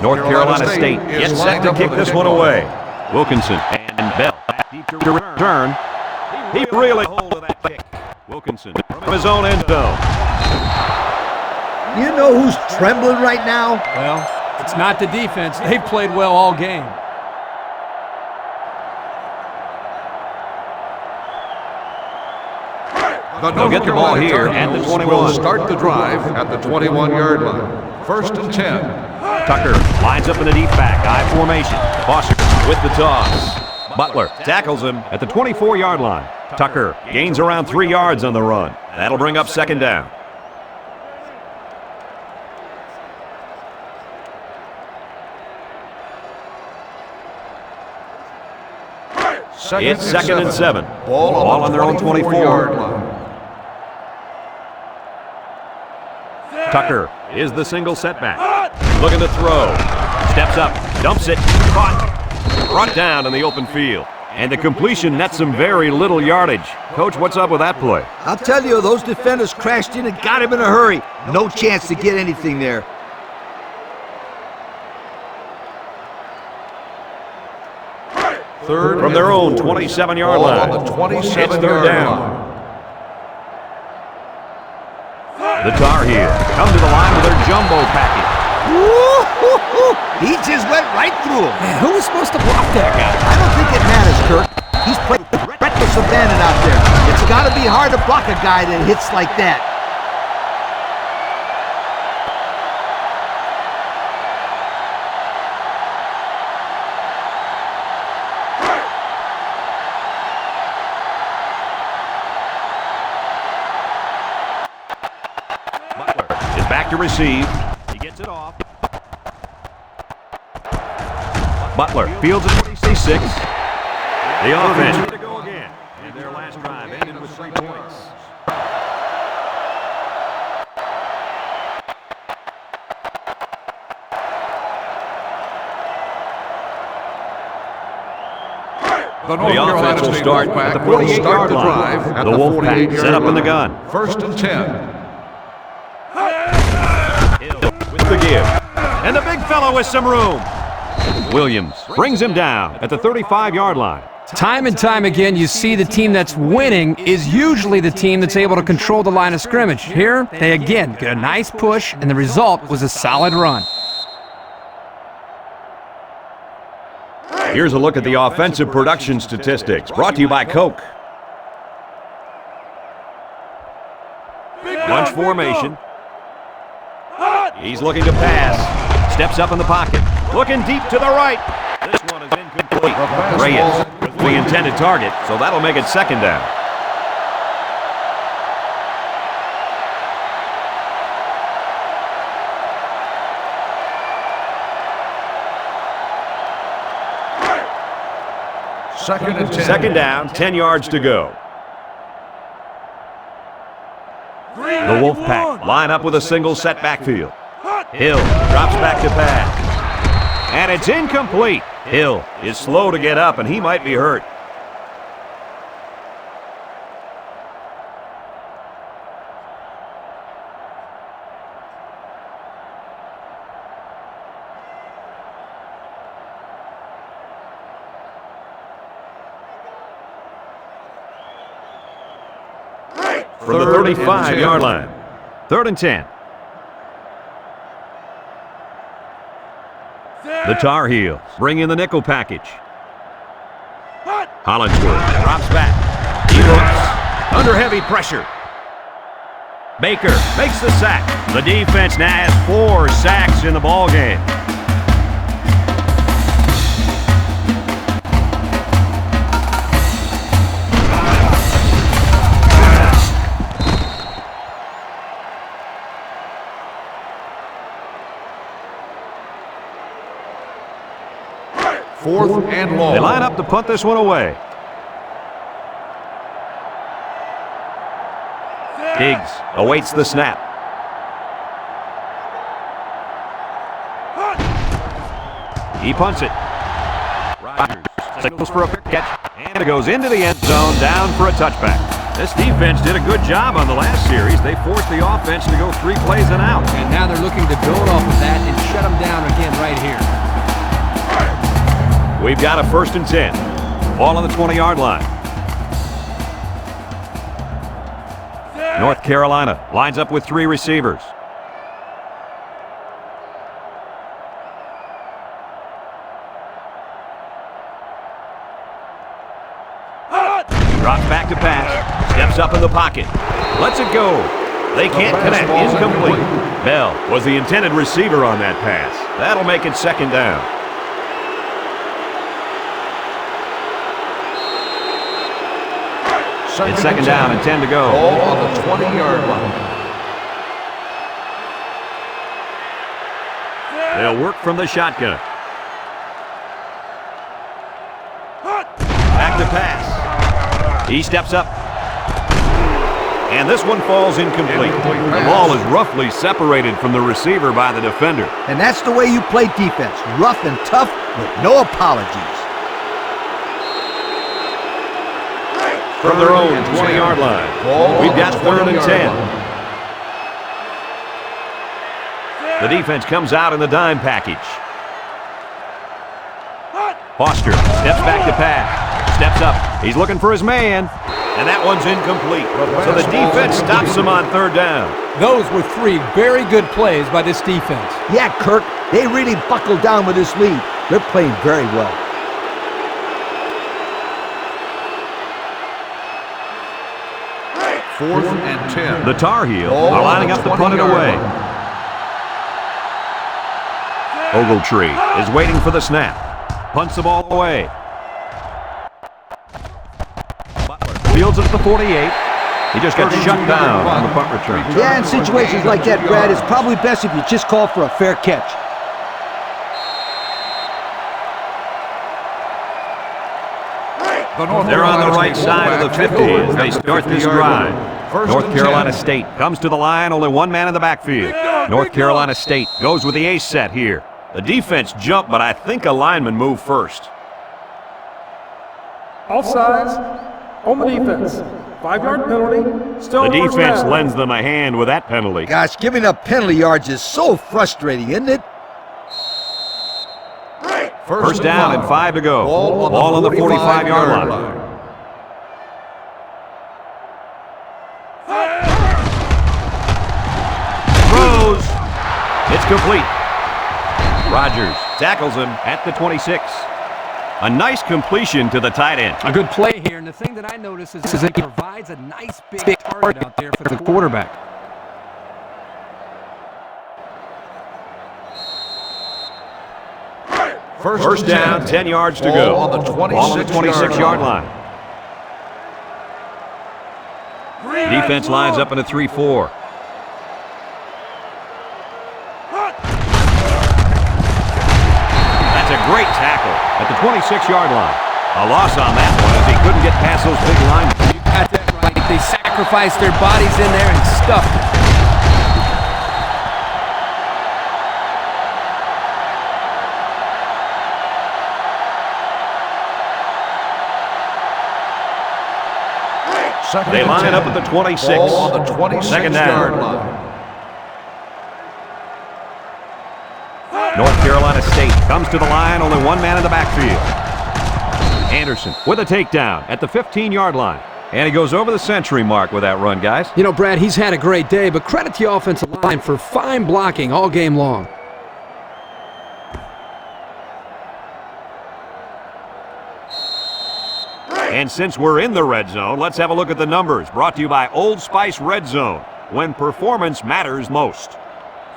North Carolina State gets set to kick this one away. Wilkinson and Bell deep to return. He really hold of that kick. Wilkinson from his own end zone. You know who's trembling right now? Well, it's not the defense. They've played well all game. They'll get the ball here at the 21. Will start the drive at the 21-yard line. First and 10. Tucker lines up in the deep back, I formation. Foster with the toss. Butler tackles him at the 24-yard line. Tucker gains around 3 yards on the run. That'll bring up second down. It's second and 7. Ball on their own 24-yard line. Tucker is the single setback. Looking to throw. Steps up, dumps it, caught. Brought down in the open field. And the completion nets some very little yardage. Coach, what's up with that play? I'll tell you, those defenders crashed in and got him in a hurry. No chance to get anything there. Third from their own 27-yard line. On the 27-yard line. The Tar Heels come to the line with their jumbo package. He just went right through him. Man, who was supposed to block that guy? I don't think it matters, Kirk. He's playing reckless abandon out there. It's got to be hard to block a guy that hits like that. Back to receive. He gets it off. Butler fields it 46. The offense to go again. And their last drive ended with 3 points. The offense will start at the 48-yard line. The Wolfpack set up in the gun. First and 10. The give. And the big fellow with some room. Williams brings him down at the 35-yard line. Time and time again, you see the team that's winning is usually the team that's able to control the line of scrimmage. Here, they again get a nice push, and the result was a solid run. Here's a look at the offensive production statistics, brought to you by Coke. Bunch formation. He's looking to pass. Steps up in the pocket. Looking deep to the right. This one is incomplete. Reyes with the intended target, so that'll make it second down. Second and 10. Second down, 10 yards to go. The Wolfpack line up with a single set backfield. Hill drops back to pass. And it's incomplete. Hill is slow to get up, and he might be hurt. From the 35-yard line. Third and 10. The Tar Heels bring in the nickel package. Hollingsworth drops back. He looks under heavy pressure. Baker makes the sack. The defense now has 4 sacks in the ballgame. Fourth and long. They line up to punt this one away. Diggs awaits the snap. He punts it. Rodgers signals for a fair catch, and it goes into the end zone, down for a touchback. This defense did a good job on the last series. They forced the offense to go 3 plays and out. And now they're looking to build off of that and shut them down again right here. We've got a first and 10. Ball on the 20-yard line. North Carolina lines up with 3 receivers. Drops back to pass. Steps up in the pocket. Lets it go. They can't connect. Incomplete. Bell was the intended receiver on that pass. That'll make it second down. It's second down and 10 to go. Ball on the 20-yard line. They'll work from the shotgun. Back to pass. He steps up. And this one falls incomplete. The ball is roughly separated from the receiver by the defender. And that's the way you play defense. Rough and tough with no apologies. From their own 20-yard line, we've got 3rd and 10. The defense comes out in the dime package. Foster steps back to pass. Steps up. He's looking for his man. And that one's incomplete. So the defense stops him on 3rd down. Those were 3 very good plays by this defense. Yeah, Kirk, they really buckled down with this lead. They're playing very well. Fourth and 10. The Tar Heels are lining up to punt it away. Ogletree is waiting for the snap. Punts the ball away. Fields it at the 48. He just got shut down on the punt return. Yeah, in situations like that, Brad, it's probably best if you just call for a fair catch. They're on the right side of the 50 as they start this drive. North Carolina State comes to the line, only one man in the backfield. North Carolina State goes with the ace set here. The defense jumped, but I think a lineman moved first. Offsides on the defense. 5-yard penalty. Still The first defense down. lends them a hand with that penalty. Gosh, giving up penalty yards is so frustrating, isn't it? First down and 5 to go. Ball on the 45-yard line. Throws. It's complete. Rogers tackles him at the 26. A nice completion to the tight end. A good play here, and the thing that I notice is it provides a nice big target out there for the quarterback. First down, 10 yards to go. Ball on the 26-yard line. Defense lines up in a 3-4. That's a great tackle at the 26-yard line. A loss on that one as he couldn't get past those big lines. You got that right. They sacrificed their bodies in there and stuffed it. They line up at the 26. Ball on the 26-yard line. North Carolina State comes to the line, only one man in the backfield. Anderson with a takedown at the 15-yard line. And he goes over the century mark with that run, guys. You know, Brad, he's had a great day, but credit to the offensive line for fine blocking all game long. And since we're in the red zone, let's have a look at the numbers. Brought to you by Old Spice Red Zone, when performance matters most.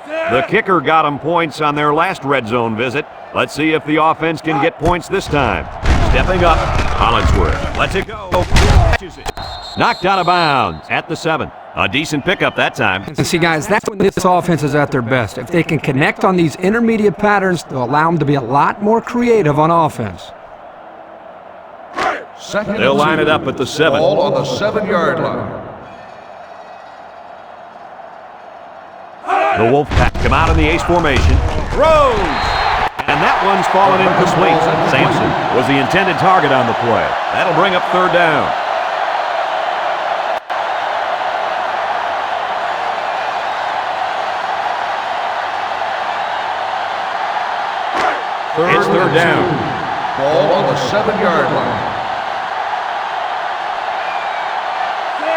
The kicker got them points on their last red zone visit. Let's see if the offense can get points this time. Stepping up, Hollingsworth lets it go. Catches it. Knocked out of bounds at the 7. A decent pickup that time. And see, guys, that's when this offense is at their best. If they can connect on these intermediate patterns, they'll allow them to be a lot more creative on offense. They'll line it up at the 7. Ball on the 7-yard line. The Wolfpack come out in the ace formation. Throws! And that one's fallen incomplete. Sampson was the intended target on the play. That'll bring up 3rd down. It's 3rd down. Ball on the 7-yard line.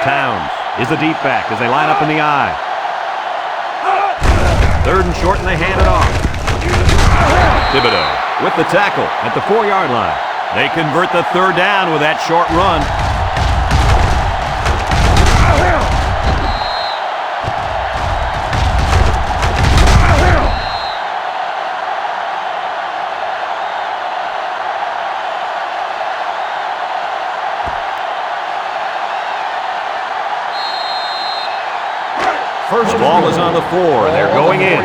Towns is the deep back as they line up in the I. 3rd and short, and they hand it off. Thibodeau with the tackle at the 4-yard line. They convert the 3rd down with that short run. Ball is on the 4, and they're going in.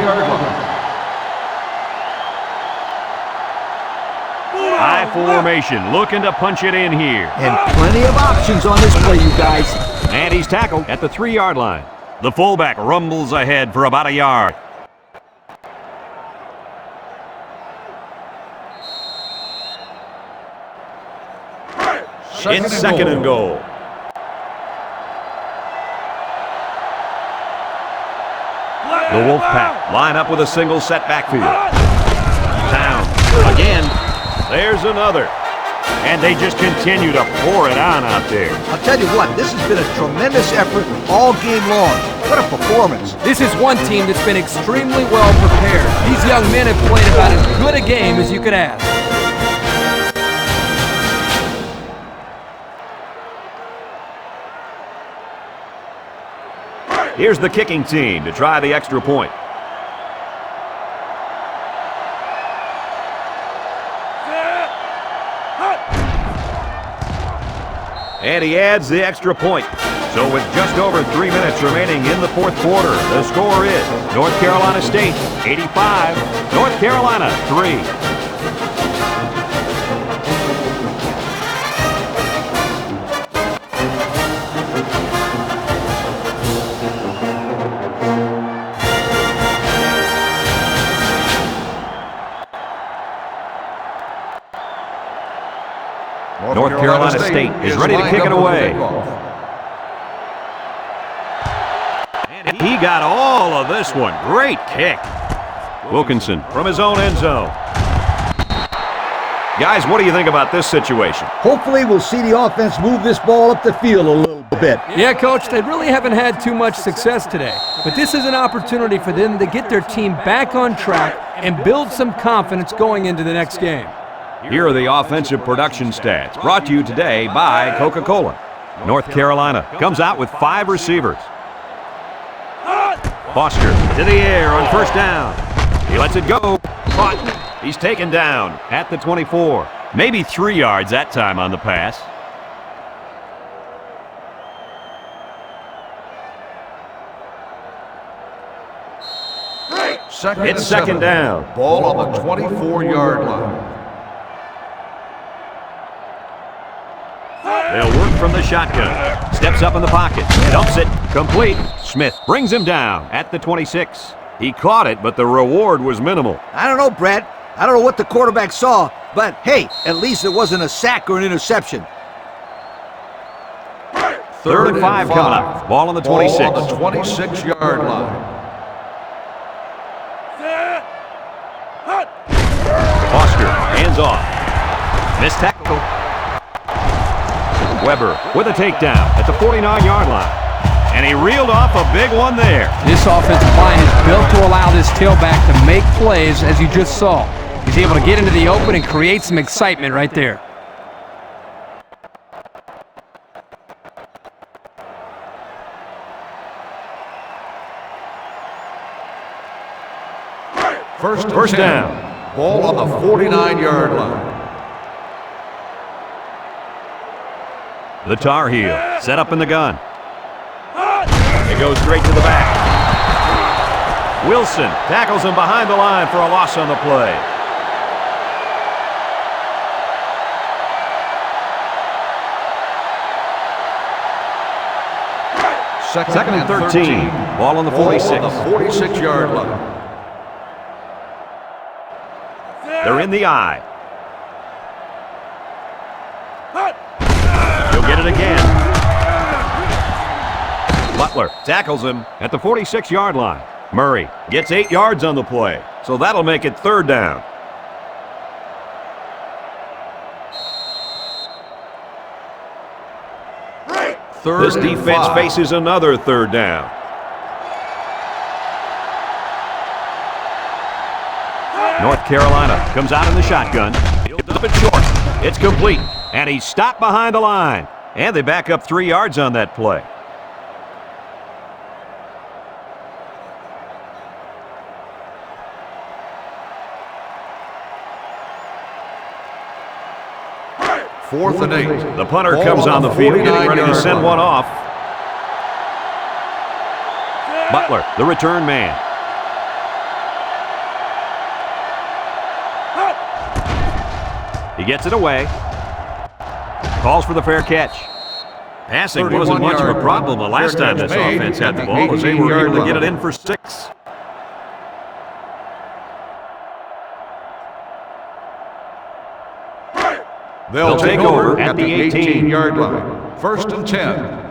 High formation, looking to punch it in here. And plenty of options on this play, you guys. And he's tackled at the 3-yard line. The fullback rumbles ahead for about a yard. It's second and goal. The Wolfpack line up with a single set backfield. Down again. There's another. And they just continue to pour it on out there. I'll tell you what, this has been a tremendous effort all game long. What a performance. This is one team that's been extremely well prepared. These young men have played about as good a game as you could ask. Here's the kicking team to try the extra point. And he adds the extra point. So with just over 3 minutes remaining in the fourth quarter, the score is North Carolina State 85, North Carolina 3. North Carolina State is ready to kick it away. And he got all of this one. Great kick. Wilkinson from his own end zone. Guys, what do you think about this situation? Hopefully we'll see the offense move this ball up the field a little bit. Yeah, Coach, they really haven't had too much success today. But this is an opportunity for them to get their team back on track and build some confidence going into the next game. Here are the offensive production stats, brought to you today by Coca-Cola. North Carolina comes out with 5 receivers. Foster to the air on first down. He lets it go. Caught. He's taken down at the 24. Maybe 3 yards that time on the pass. It's second down. Ball on the 24-yard line. They'll work from the shotgun. Steps up in the pocket. Dumps it. Complete. Smith brings him down at the 26. He caught it, but the reward was minimal. I don't know, Brad. I don't know what the quarterback saw, but hey, at least it wasn't a sack or an interception. Third and 5 coming up. Ball on the 26. Ball on the 26-yard line. Foster, hands off. Missed tackle. Weber with a takedown at the 49-yard line. And he reeled off a big one there. This offensive line is built to allow this tailback to make plays, as you just saw. He's able to get into the open and create some excitement right there. First down. Ball on the 49-yard line. The Tar Heel set up in the gun. It goes straight to the back. Wilson tackles him behind the line for a loss on the play. Second and 13. Ball on the 46. Ball on the 46-yard line. They're in the eye. He'll get it again. Butler tackles him at the 46-yard line. Murray gets 8 yards on the play, so that'll make it third down. This defense faces another third down. North Carolina comes out in the shotgun. He'll dump it short. It's complete, and he's stopped behind the line. And they back up 3 yards on that play. Fourth and 8. The punter comes on the field, getting ready to send one off. Butler, the return man. He gets it away. Calls for the fair catch. Passing wasn't much of a problem the last time this offense had the ball, as they were able to get it in for 6. They'll take over at the 18-yard line. First and 10.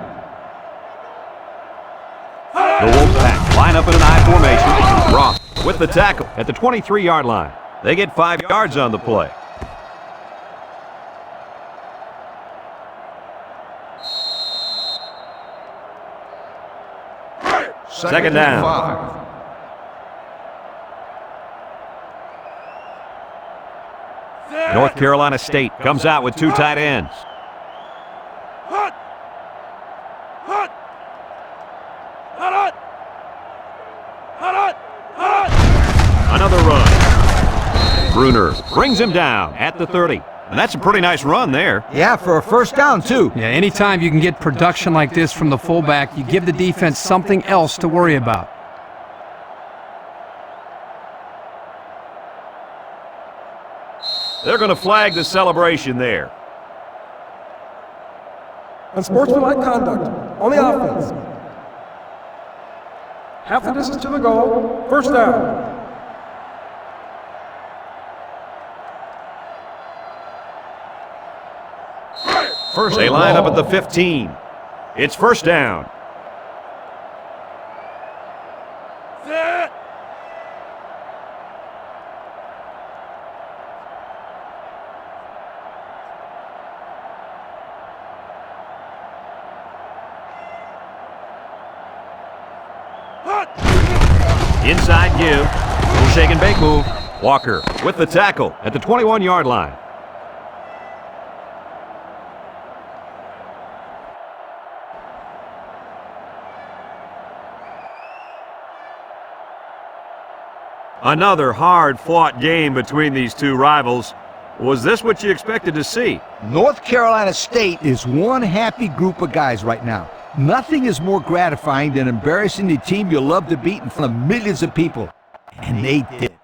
The Wolfpack line up in an I formation. Ross with the tackle at the 23-yard line. They get 5 yards on the play. Second down. 5. North Carolina State comes out with 2 tight ends. Another run. Bruner brings him down at the 30. And that's a pretty nice run there. Yeah, for a first down, too. Yeah, anytime you can get production like this from the fullback, you give the defense something else to worry about. They're going to flag the celebration there. Unsportsmanlike conduct on the offense. Half the distance to the goal. First down. They line up at the 15. It's first down. Inside give. Little shake and bake move. Walker with the tackle at the 21-yard line. Another hard-fought game between these two rivals. Was this what you expected to see? North Carolina State is one happy group of guys right now. Nothing is more gratifying than embarrassing the team you love to beat in front of millions of people. And they did.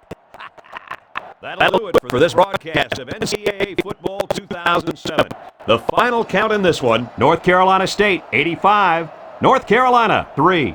That'll do it for this broadcast of NCAA Football 2007. The final count in this one, North Carolina State 85, North Carolina 3.